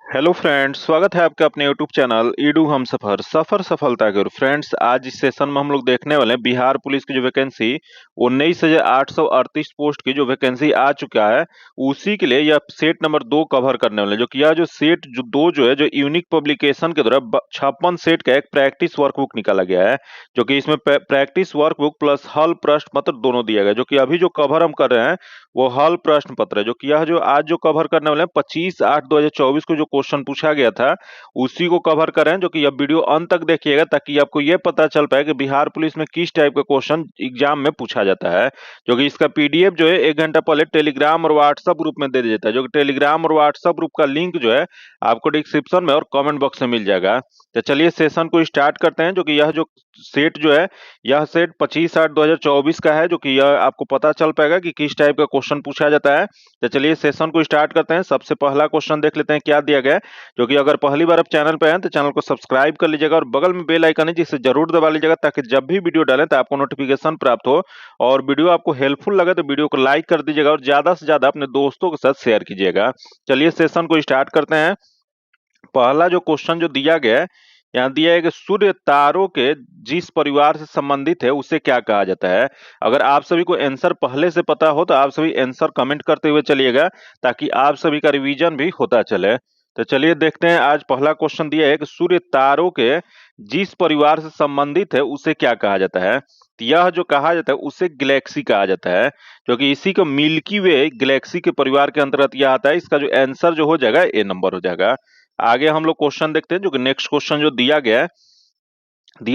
Hello friends, स्वागत है आपका अपने यूट्यूब चैनल ईडू हम सफर सफर सफलता की ओर। फ्रेंड्स, आज इस सेशन में हम लोग देखने वाले हैं बिहार पुलिस की जो वैकेंसी 19,838 पोस्ट की जो वैकेंसी आ चुका है, उसी के लिए यह सेट नंबर 2 कवर करने वाले हैं। जो कि यह जो सेट जो 2 जो है, जो यूनिक पब्लिकेशन के द्वारा 56 सेट का एक प्रैक्टिस वर्कबुक निकाला गया है। जो कि इसमें प्रैक्टिस वर्कबुक प्लस हल प्रश्न पत्र दोनों दिया गया है। जो कि अभी जो कवर हम कर रहे हैं वो हल प्रश्न पत्र है। जो कि यह जो आज जो कवर करने वाले हैं 25/8/2024 को जो क्वेश्चन पूछा गया था उसी को कवर कर रहे हैं। जो कि यह वीडियो अंत तक देखिएगा ताकि आपको यह पता चल पाए कि बिहार पुलिस में किस टाइप का क्वेश्चन एग्जाम में पूछा जाता है। जो कि इसका पीडीएफ जो है 1 घंटा पहले टेलीग्राम और व्हाट्सएप ग्रुप में दे दिया जाता है। जो कि टेलीग्राम और व्हाट्सएप ग्रुप का लिंक जो है आपको डिस्क्रिप्शन में और कमेंट बॉक्स में मिल जाएगा। तो चलिए सेशन को स्टार्ट करते हैं। जो कि यह जो सेट जो है, यह सेट 25/8/2024 का है। जो कि यह आपको पता चल पाएगा कि किस टाइप का क्वेश्चन पूछा जाता है। तो चलिए सेशन को स्टार्ट करते हैं। सबसे पहला क्वेश्चन देख लेते हैं क्या दिया गया है। जो कि अगर पहली बार आप चैनल पे हैं तो चैनल को सब्सक्राइब कर लीजिएगा और बगल में बेल आइकन है जिसे जरूर दबा लीजिएगा ताकि जब भी वीडियो डालें तो आपको नोटिफिकेशन प्राप्त हो। और वीडियो आपको हेल्पफुल लगे तो वीडियो को लाइक कर दीजिएगा और ज्यादा से ज्यादा अपने दोस्तों के साथ शेयर कीजिएगा। चलिए सेशन को स्टार्ट करते हैं। पहला जो क्वेश्चन जो दिया गया है, यहाँ दिया है कि सूर्य तारों के जिस परिवार से संबंधित है उसे क्या कहा जाता है। अगर आप सभी को आंसर पहले से पता हो तो आप सभी आंसर कमेंट करते हुए चलिएगा ताकि आप सभी का रिवीजन भी होता चले। तो चलिए देखते हैं। आज पहला क्वेश्चन दिया है कि सूर्य तारों के जिस परिवार से संबंधित है उसे क्या कहा जाता है। तो यह जो कहा जाता है उसे गैलेक्सी कहा जाता है। क्योंकि इसी को मिल्की वे गैलेक्सी के परिवार के अंतर्गत यह आता है। इसका जो आंसर जो हो जाएगा ए नंबर हो जाएगा। आगे हम लोग क्वेश्चन देखते हैं। जो कि नेक्स्ट क्वेश्चन जो दिया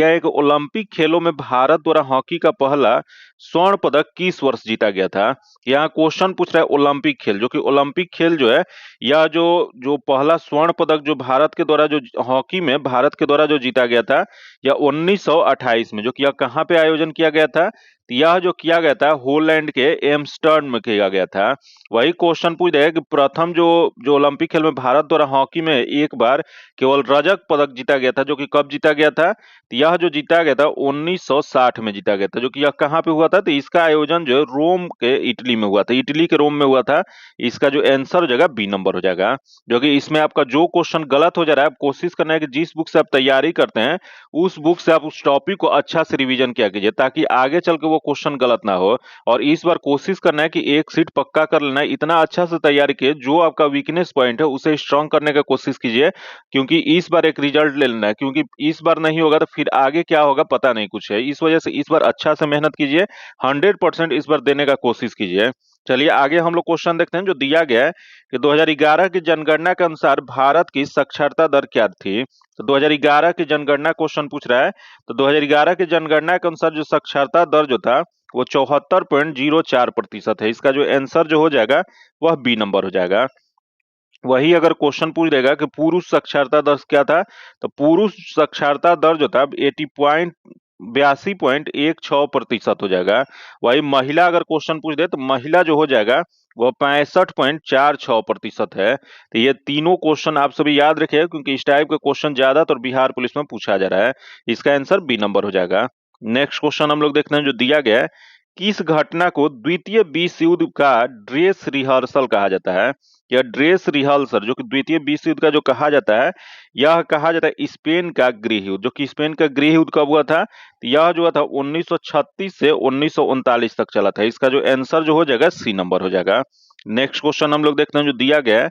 है कि ओलंपिक खेलों में भारत द्वारा हॉकी का पहला स्वर्ण पदक किस वर्ष जीता गया था। यहाँ क्वेश्चन पूछ रहा है ओलंपिक खेल। जो कि ओलंपिक खेल जो है, यह जो जो पहला स्वर्ण पदक जो भारत के द्वारा जो हॉकी में भारत के द्वारा जो जीता गया था, यह 1928 में। जो कि यह कहाँ पे आयोजन किया गया था, तो यह जो किया गया था होलैंड के एम्स्टर्डम में किया गया था। वही क्वेश्चन पूछ रहा है कि प्रथम जो जो ओलंपिक खेल में भारत द्वारा हॉकी में एक बार केवल रजत पदक जीता गया था, जो कि कब जीता गया था। तो यह जो जीता गया था 1960 में जीता गया था। जो कि यह कहाँ पे हुआ था, तो इसका आयोजन जो है रोम के इटली में हुआ था। इटली के रोम में हुआ था। इसका जो आंसर हो जाएगा बी नंबर हो जाएगा। जो कि इसमें आपका जो क्वेश्चन गलत हो जा रहा है, आप कोशिश करना है कि जिस बुक से आप तैयारी करते हैं उस बुक से आप उस टॉपिक को अच्छा से रिवीजन किया कीजिए ताकि आगे चल के वो क्वेश्चन गलत ना हो। और इस बार कोशिश करना है कि एक सीट पक्का कर लेना है। इतना अच्छा से तैयारी कीजिए, जो आपका वीकनेस पॉइंट है उसे स्ट्रॉन्ग करने का कोशिश कीजिए। क्योंकि इस बार एक रिजल्ट ले लेना है। क्योंकि इस बार नहीं होगा तो फिर आगे क्या होगा पता नहीं कुछ है। इस वजह से इस बार अच्छा से मेहनत कीजिए। 100% इस बार देने का कोशिश कीजिए। चलिए आगे हम लोग क्वेश्चन देखते हैं। जो दिया गया है कि 2011 की जनगणना के अनुसार भारत की साक्षरता दर क्या थी। तो 2011 की जनगणना क्वेश्चन पूछ रहा है। तो 2011 की जनगणना के अनुसार जो साक्षरता दर जो था वो 74.04% है। इसका जो आंसर जो हो जाएगा वह बी नंबर हो जाएगा। वही अगर क्वेश्चन पूछ देगा कि पुरुष साक्षरता दर क्या था, तो पुरुष साक्षरता दर जो था 82.16% हो जाएगा। वही महिला अगर क्वेश्चन पूछ दे तो महिला जो हो जाएगा वो 65.46% है। तो ये तीनों क्वेश्चन आप सभी याद रखिए क्योंकि इस टाइप का क्वेश्चन ज्यादातर बिहार पुलिस में पूछा जा रहा है। इसका आंसर बी नंबर हो जाएगा। नेक्स्ट क्वेश्चन हम लोग देखते हैं। जो दिया गया है, किस घटना को द्वितीय विश्व युद्ध का ड्रेस रिहर्सल कहा जाता है। यह ड्रेस रिहर्सल जो कि द्वितीय विश्व युद्ध का जो कहा जाता है, यह कहा जाता है स्पेन का गृह युद्ध। जो कि स्पेन का गृह युद्ध कब हुआ था, तो यह जो हुआ था 1936 से 1939 तक चला था। इसका जो आंसर जो हो जाएगा सी नंबर हो जाएगा। नेक्स्ट क्वेश्चन हम लोग देखते हैं। जो दिया गया है,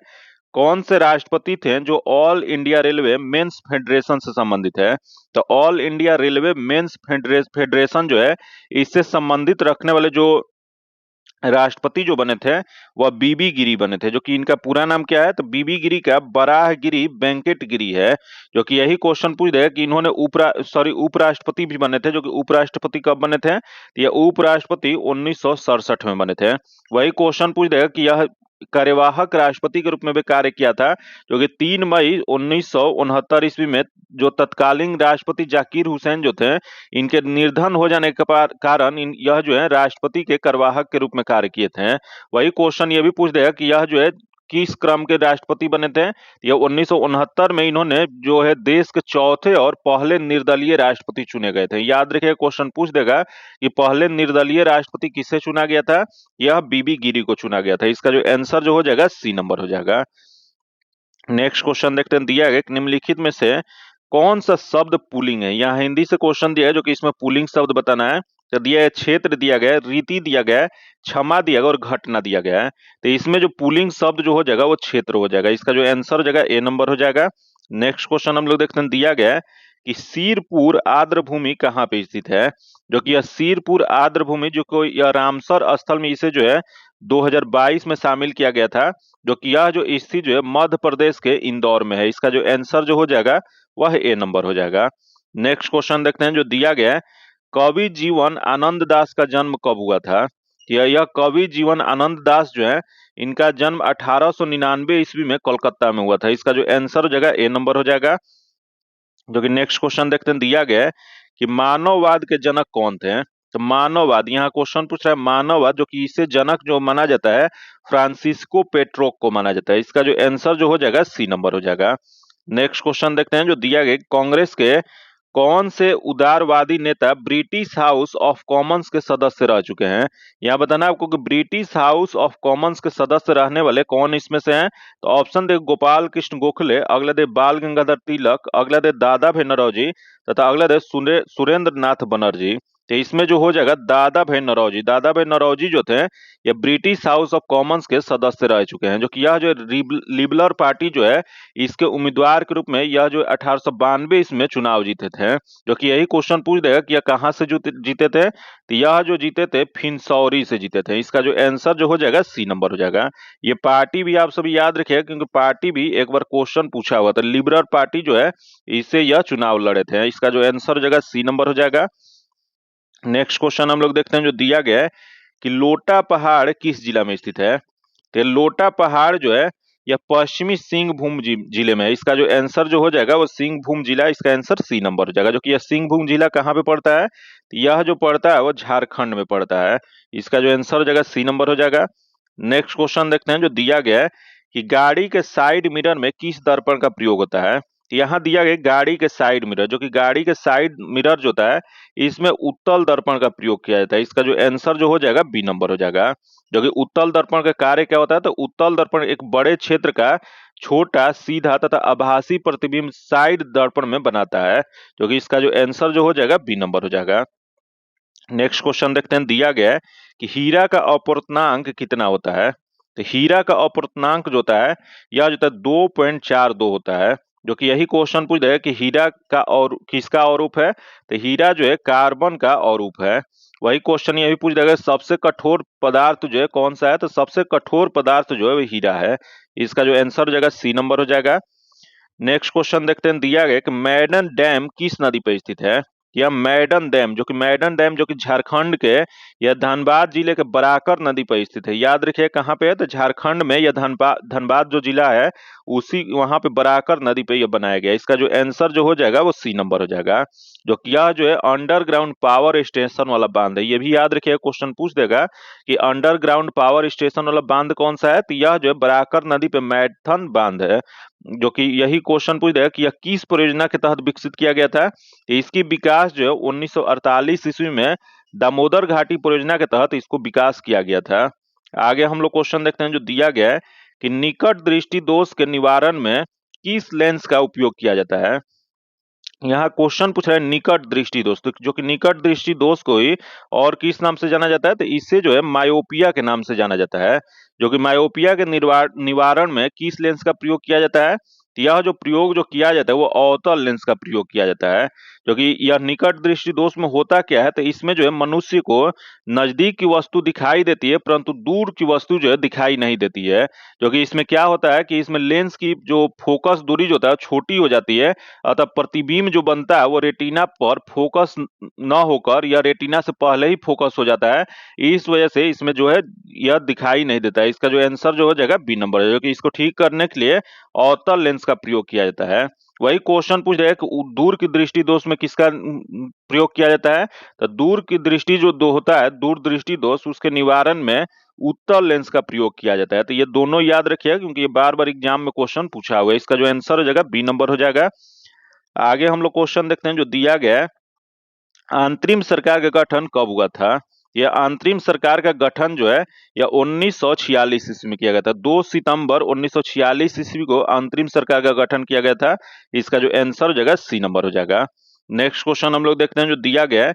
कौन से राष्ट्रपति थे जो all India railway men's federation से संबंधित है। तो all India railway men's federation जो है, इससे संबंधित रखने वाले जो राष्ट्रपति जो बने थे वह बीबी गिरी बने थे। जो कि इनका पूरा नाम क्या है, तो बीबी गिरी का बराहगिरी वेंकट गिरी है। जो कि यही क्वेश्चन पूछ देगा कि इन्होंने उपराष्ट्रपति भी बने थे। जो कि उपराष्ट्रपति कब बने थे, तो यह उपराष्ट्रपति 1967 में बने थे। वही क्वेश्चन पूछ देगा कि यह कार्यवाहक राष्ट्रपति के रूप में भी कार्य किया था। जो कि 3 मई 1969 ईस्वी में जो तत्कालीन राष्ट्रपति जाकिर हुसैन जो थे, इनके निर्धन हो जाने के कारण यह जो है राष्ट्रपति के कार्यवाहक के रूप में कार्य किए थे। वही क्वेश्चन ये भी पूछ देगा कि यह जो है किस क्रम के राष्ट्रपति बने थे। यह 1969 में इन्होंने जो है देश के चौथे और पहले निर्दलीय राष्ट्रपति चुने गए थे। याद रखिए क्वेश्चन पूछ देगा कि पहले निर्दलीय राष्ट्रपति किसे चुना गया था, यह बीबी गिरी को चुना गया था। इसका जो आंसर जो हो जाएगा सी नंबर हो जाएगा। नेक्स्ट क्वेश्चन देखते हैं, दिया गया कि निम्नलिखित में से कौन सा शब्द पुल्लिंग है। यहाँ हिंदी से क्वेश्चन दिया है जो कि इसमें पुल्लिंग शब्द बताना है। तो दिया है क्षेत्र, दिया गया है रीति, दिया गया है क्षमा, दिया गया और घटना दिया गया है। तो इसमें जो पुल्लिंग शब्द जो हो जाएगा वो क्षेत्र हो जाएगा। इसका जो आंसर हो जाएगा ए नंबर हो जाएगा। नेक्स्ट क्वेश्चन हम लोग देखते हैं, दिया गया है कि सीरपुर आर्द्र भूमि कहाँ पे स्थित है। जो कि यह सीरपुर आर्द्र भूमि जो को यह रामसर स्थल में इसे जो है 2022 में शामिल किया गया था। जो कि यह जो स्थित जो है मध्य प्रदेश के इंदौर में है। इसका जो आंसर जो हो जाएगा वह ए नंबर हो जाएगा। नेक्स्ट क्वेश्चन देखते हैं जो दिया गया है, कवि जीवन आनंद दास का जन्म कब हुआ था। यह कवि जीवन आनंद दास जो है इनका जन्म 1899 ईस्वी में कोलकाता में हुआ था। इसका जो आंसर हो जाएगा ए नंबर हो जाएगा। जो कि नेक्स्ट क्वेश्चन देखते हैं, दिया गया है कि मानववाद के जनक कौन थे। तो मानववाद, यहाँ क्वेश्चन पूछ रहा है मानववाद, जो कि इसे जनक जो माना जाता है फ्रांसिस्को पेट्रोक को माना जाता है। इसका जो आंसर जो हो जाएगा सी नंबर हो जाएगा। नेक्स्ट क्वेश्चन देखते हैं जो दिया गया, कांग्रेस के कौन से उदारवादी नेता ब्रिटिश हाउस ऑफ कॉमन्स के सदस्य रह चुके हैं। यहाँ बताना आपको कि ब्रिटिश हाउस ऑफ कॉमन्स के सदस्य रहने वाले कौन इसमें से हैं। तो ऑप्शन दे, गोपाल कृष्ण गोखले, अगला दे बाल गंगाधर तिलक, अगला दे दादा भाई नौरोजी तथा अगला दे सुरेंद्र नाथ बनर्जी। तो इसमें जो हो जाएगा दादा भाई नौरोजी। दादा भाई नौरोजी जो थे ये ब्रिटिश हाउस ऑफ कॉमन्स के सदस्य रह चुके हैं। जो कि यह जो लिबरल पार्टी जो है इसके उम्मीदवार के रूप में यह जो 1892 इसमें चुनाव जीते थे। जो कि यही क्वेश्चन पूछ देगा कि यह कहां से जीते थे। तो यह जो जीते थे फिनसौरी से जीते थे। इसका जो आंसर जो हो जाएगा सी नंबर हो जाएगा। ये पार्टी भी आप सभी याद रखिएगा क्योंकि पार्टी भी एक बार क्वेश्चन पूछा हुआ था। लिबरल पार्टी जो है इससे यह चुनाव लड़े थे। इसका जो आंसर हो जाएगा सी नंबर हो जाएगा। नेक्स्ट क्वेश्चन हम लोग देखते हैं जो दिया गया है कि लोटा पहाड़ किस जिला में स्थित है। तो लोटा पहाड़ जो है यह पश्चिमी सिंहभूम जिले में है। इसका जो आंसर जो हो जाएगा वो सिंहभूम जिला, इसका आंसर सी नंबर हो जाएगा। जो कि यह सिंहभूम जिला कहाँ पे पड़ता है, तो यह जो पड़ता है वो झारखंड में पड़ता है। इसका जो आंसर हो जाएगा सी नंबर हो जाएगा। नेक्स्ट क्वेश्चन देखते हैं जो दिया गया है कि गाड़ी के साइड मिरर में किस दर्पण का प्रयोग होता है। तो यहाँ दिया गया गाड़ी के साइड मिरर, जो कि गाड़ी के साइड मिरर जो होता है इसमें उत्तल दर्पण का प्रयोग किया जाता है। इसका जो आंसर जो हो जाएगा बी नंबर हो जाएगा। जो कि उत्तल दर्पण का कार्य क्या होता है, तो उत्तल दर्पण एक बड़े क्षेत्र का छोटा सीधा तथा आभासी प्रतिबिंब साइड दर्पण में बनाता है। जो कि इसका जो आंसर जो हो जाएगा बी नंबर हो जाएगा। नेक्स्ट क्वेश्चन देखते हैं, दिया गया है कि हीरा का अपवर्तनांक कितना होता है। तो हीरा का अपवर्तनांक जो होता है यह जो होता है 2.42 होता है। जो कि यही क्वेश्चन पूछ देगा कि हीरा का और किसका औरूप है। तो हीरा जो है कार्बन का औरूप है। वही क्वेश्चन यही पूछ देगा सबसे कठोर पदार्थ जो है कौन सा है। तो सबसे कठोर पदार्थ जो है वो हीरा है। इसका जो आंसर हो जाएगा सी नंबर हो जाएगा। नेक्स्ट क्वेश्चन देखते हैं, दिया गया कि मैडन डैम किस नदी पर स्थित है। या मैडन डैम, जो कि झारखंड के यह धनबाद जिले के बराकर नदी पर स्थित है। याद रखिए कहाँ पे है, तो झारखंड में यह धनबाद जो जिला है उसी वहां पे बराकर नदी पे यह बनाया गया। इसका जो आंसर जो हो जाएगा वो सी नंबर हो जाएगा। जो कि यह जो है अंडरग्राउंड पावर स्टेशन वाला बांध है। ये भी याद रखिए क्वेश्चन पूछ देगा कि अंडरग्राउंड पावर स्टेशन वाला बांध कौन सा है। तो यह जो है बराकर नदी पे मैथन बांध है। जो कि यही क्वेश्चन पूछ देगा कि यह किस परियोजना के तहत विकसित किया गया था। इसकी विकास जो है 1948 ईस्वी में दामोदर घाटी परियोजना के तहत इसको विकास किया गया था। आगे हम लोग क्वेश्चन देखते हैं जो दिया गया है कि निकट दृष्टि दोष के निवारण में किस लेंस का उपयोग किया जाता है। यहाँ क्वेश्चन पूछ रहा है निकट दृष्टि दोष, तो जो कि निकट दृष्टि दोष को ही और किस नाम से जाना जाता है, तो इससे जो है मायोपिया के नाम से जाना जाता है। जो कि मायोपिया के निवारण में किस लेंस का प्रयोग किया जाता है। तो यह जो प्रयोग जो किया जाता है वो अवतल लेंस का प्रयोग किया जाता है। जो कि यह निकट दृष्टि दोष में होता क्या है, तो इसमें जो है मनुष्य को नजदीक की वस्तु दिखाई देती है परंतु दूर की वस्तु जो है दिखाई नहीं देती है। जो कि इसमें क्या होता है कि इसमें लेंस की जो फोकस दूरी जो होता है छोटी हो जाती है, अतः प्रतिबिंब जो बनता है वो रेटिना पर फोकस न होकर या रेटिना से पहले ही फोकस हो जाता है। इस वजह से इसमें जो है यह दिखाई नहीं देता है। इसका जो आंसर जो हो जाएगा बी नंबर है। जो कि इसको ठीक करने के लिए अवतल लेंस का प्रयोग किया जाता है। वही क्वेश्चन पूछ रहा है कि दूर की दृष्टि दोष में किसका प्रयोग किया जाता है। तो दूर की दृष्टि जो दो होता है दूर दृष्टि दोष, उसके निवारण में उत्तल लेंस का प्रयोग किया जाता है। तो ये दोनों याद रखिएगा क्योंकि ये बार बार एग्जाम में क्वेश्चन पूछा हुआ है। इसका जो आंसर हो जाएगा बी नंबर हो जाएगा। आगे हम लोग क्वेश्चन देखते हैं जो दिया गया है, अंतरिम सरकार का गठन कब हुआ था। यह अंतरिम सरकार का गठन जो है यह 1946 ईस्वी में किया गया था। 2 सितंबर 1946 ईस्वी को अंतरिम सरकार का गठन किया गया था। इसका जो आंसर हो जाएगा सी नंबर हो जाएगा। नेक्स्ट क्वेश्चन हम लोग देखते हैं जो दिया गया है,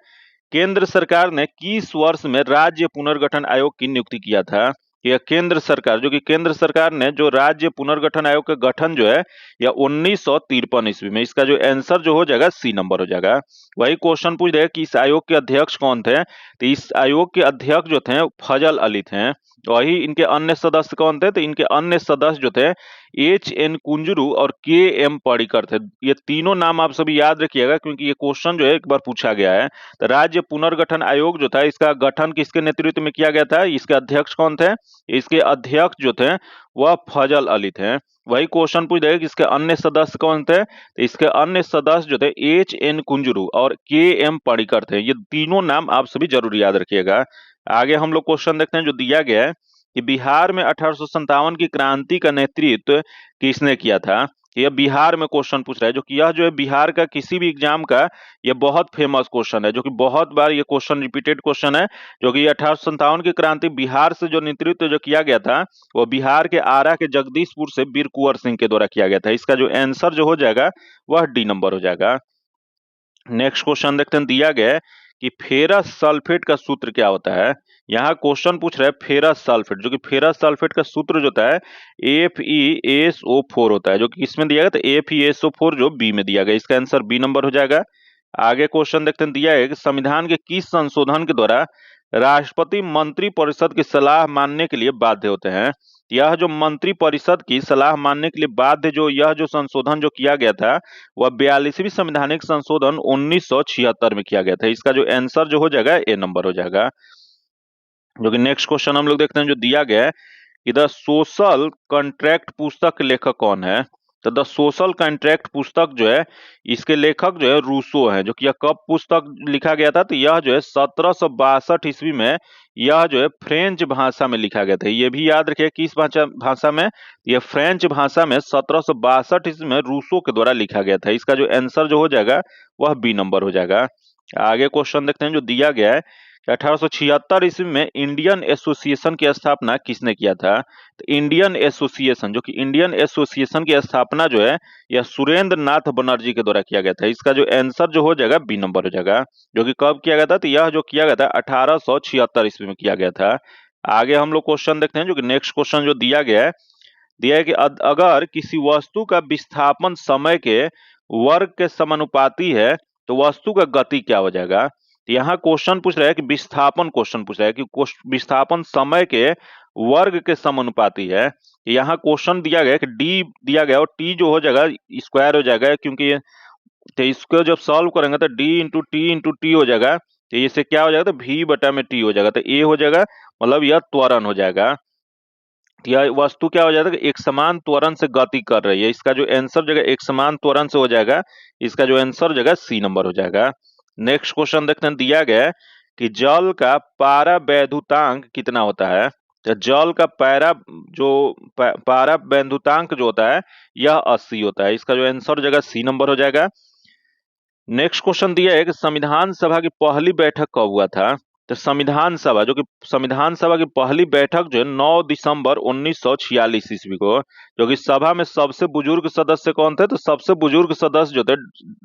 केंद्र सरकार ने किस वर्ष में राज्य पुनर्गठन आयोग की नियुक्ति किया था? यह केंद्र सरकार जो कि केंद्र सरकार ने जो राज्य पुनर्गठन आयोग का गठन जो है यह 1953 ईस्वी में। इसका जो आंसर जो हो जाएगा सी नंबर हो जाएगा। वही क्वेश्चन पूछ रहे कि इस आयोग के अध्यक्ष कौन थे? तो इस आयोग के अध्यक्ष जो थे फजल अली थे। वही इनके अन्य सदस्य कौन थे? तो इनके अन्य सदस्य जो थे H.N. कुंजरू और K.M. पर्रिकर थे। ये तीनों नाम आप सभी याद रखिएगा क्योंकि ये क्वेश्चन जो है एक बार पूछा गया है। तो राज्य पुनर्गठन आयोग जो था इसका गठन किसके नेतृत्व में किया गया था? इसके अध्यक्ष कौन थे? इसके अध्यक्ष जो थे वह फजल अली थे। वही क्वेश्चन पूछ रहे कि इसके अन्य सदस्य कौन थे? तो इसके अन्य सदस्य जो थे H.N. कुंजरू और K.M. पर्रिकर थे। ये तीनों नाम आप सभी जरूर याद रखिएगा। आगे हम लोग क्वेश्चन देखते हैं जो दिया गया है कि बिहार में 1857 की क्रांति का नेतृत्व किसने किया था? यह बिहार में क्वेश्चन पूछ रहा है, जो कि यह जो है बिहार का किसी भी एग्जाम का यह बहुत फेमस क्वेश्चन है, जो कि बहुत बार ये क्वेश्चन रिपीटेड क्वेश्चन है। जो कि 1857 की क्रांति बिहार से जो नेतृत्व जो किया गया था वो बिहार के आरा के जगदीशपुर से वीर कुंवर सिंह के द्वारा किया गया था। इसका जो आंसर जो हो जाएगा वह डी नंबर हो जाएगा। नेक्स्ट क्वेश्चन देखते हैं दिया गया है कि फेरस सल्फेट का सूत्र क्या होता है? यहाँ क्वेश्चन पूछ रहा है फेरस सल्फेट, जो कि फेरस सल्फेट का सूत्र जो होता है FeSO4 होता है, जो कि इसमें दिया गया था FeSO4 जो बी में दिया गया। इसका आंसर बी नंबर हो जाएगा। आगे क्वेश्चन देखते हैं दिया है कि संविधान के किस संशोधन के द्वारा राष्ट्रपति मंत्री परिषद की सलाह मानने के लिए बाध्य होते हैं? यह जो मंत्री परिषद की सलाह मानने के लिए बाध्य जो यह जो संशोधन जो किया गया था वह 42वीं संवैधानिक संशोधन 1976 में किया गया था। इसका जो आंसर जो हो जाएगा ए नंबर हो जाएगा। जो कि नेक्स्ट क्वेश्चन हम लोग देखते हैं जो दिया गया है कि द सोशल कॉन्ट्रैक्ट पुस्तक के लेखक कौन है? तो द सोशल कॉन्ट्रैक्ट पुस्तक जो है इसके लेखक जो है रूसो है। जो कि यह कब पुस्तक लिखा गया था? तो यह जो है 1762 ईस्वी में यह जो है फ्रेंच भाषा में लिखा गया था। ये भी याद रखिए किस भाषा में? यह फ्रेंच भाषा में 1762 ईस्वी में रूसो के द्वारा लिखा गया था। इसका जो आंसर जो हो जाएगा वह बी नंबर हो जाएगा। आगे क्वेश्चन देखते हैं जो दिया गया है 1876 ईस्वी में इंडियन एसोसिएशन की स्थापना किसने किया था? तो इंडियन एसोसिएशन जो कि इंडियन एसोसिएशन की स्थापना जो है यह सुरेंद्र नाथ बनर्जी के द्वारा किया गया था। इसका जो आंसर जो हो जाएगा बी नंबर हो जाएगा। जो कि कब किया गया था? तो यह जो किया गया था 1876 ईस्वी में किया गया था। आगे हम लोग क्वेश्चन देखते हैं जो कि नेक्स्ट क्वेश्चन जो दिया है कि अगर किसी वस्तु का विस्थापन समय के वर्ग के समानुपाती है तो वस्तु का गति क्या हो जाएगा? तो यहाँ क्वेश्चन पूछ रहा है कि विस्थापन क्वेश्चन पूछ रहा है कि विस्थापन समय के वर्ग के समानुपाती है। यहाँ क्वेश्चन दिया गया है कि डी दिया गया और टी जो हो जाएगा स्क्वायर हो जाएगा, क्योंकि तो इसको जब सॉल्व करेंगे तो डी इंटू टी हो जाएगा। तो इससे क्या हो जाएगा? तो v बटा में टी हो जाएगा। तो ए हो जाएगा, मतलब यह त्वरण हो जाएगा। यह वस्तु क्या हो जाएगा? एक समान त्वरण से गति कर रही है। इसका जो आंसर जगह एक समान त्वरण से हो जाएगा। इसका जो आंसर जगह सी नंबर हो जाएगा। नेक्स्ट क्वेश्चन देखते हैं दिया गया है कि जल का पारावैद्युतांक कितना होता है? तो जल का पारावैद्युतांक जो होता है यह 80 होता है। इसका जो आंसर जगह सी नंबर हो जाएगा। नेक्स्ट क्वेश्चन दिया है कि संविधान सभा की पहली बैठक कब हुआ था? तो संविधान सभा की पहली बैठक जो है 9 दिसंबर 1946 ईस्वी को। जो कि सभा में सबसे बुजुर्ग सदस्य कौन थे? तो सबसे बुजुर्ग सदस्य जो थे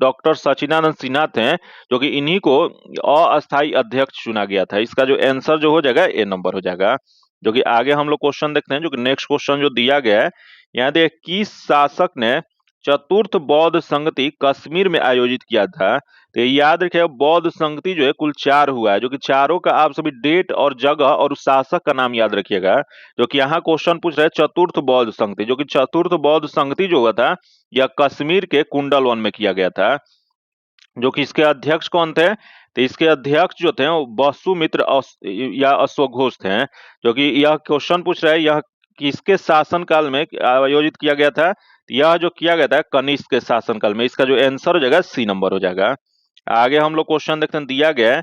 डॉक्टर सचिदानंद सिन्हा थे। जो कि इन्हीं को अस्थायी अध्यक्ष चुना गया था। इसका जो आंसर जो हो जाएगा ए नंबर हो जाएगा। जो कि आगे हम लोग क्वेश्चन देखते हैं जो कि नेक्स्ट क्वेश्चन जो दिया गया है यहाँ देखिए किस शासक ने चतुर्थ बौद्ध संगति कश्मीर में आयोजित किया था? तो ये याद रखिए बौद्ध संगति जो है कुल 4 हुआ है। जो कि चारों का आप सभी डेट और जगह और उस शासक का नाम याद रखिएगा। जो कि यहाँ क्वेश्चन पूछ रहा है चतुर्थ बौद्ध संगति। जो कि चतुर्थ बौद्ध संगति जो हुआ था यह कश्मीर के कुंडलवन में किया गया था। जो कि इसके अध्यक्ष कौन थे? तो इसके अध्यक्ष जो थे वो वसुमित्र या अश्वघोष थे। जो कि यह क्वेश्चन पूछ रहा है यह किसके शासनकाल में आयोजित किया गया था? यह जो किया गया था कनिष्क के शासनकाल में। इसका जो आंसर हो जाएगा सी नंबर हो जाएगा। आगे हम लोग क्वेश्चन देखते हैं दिया गया है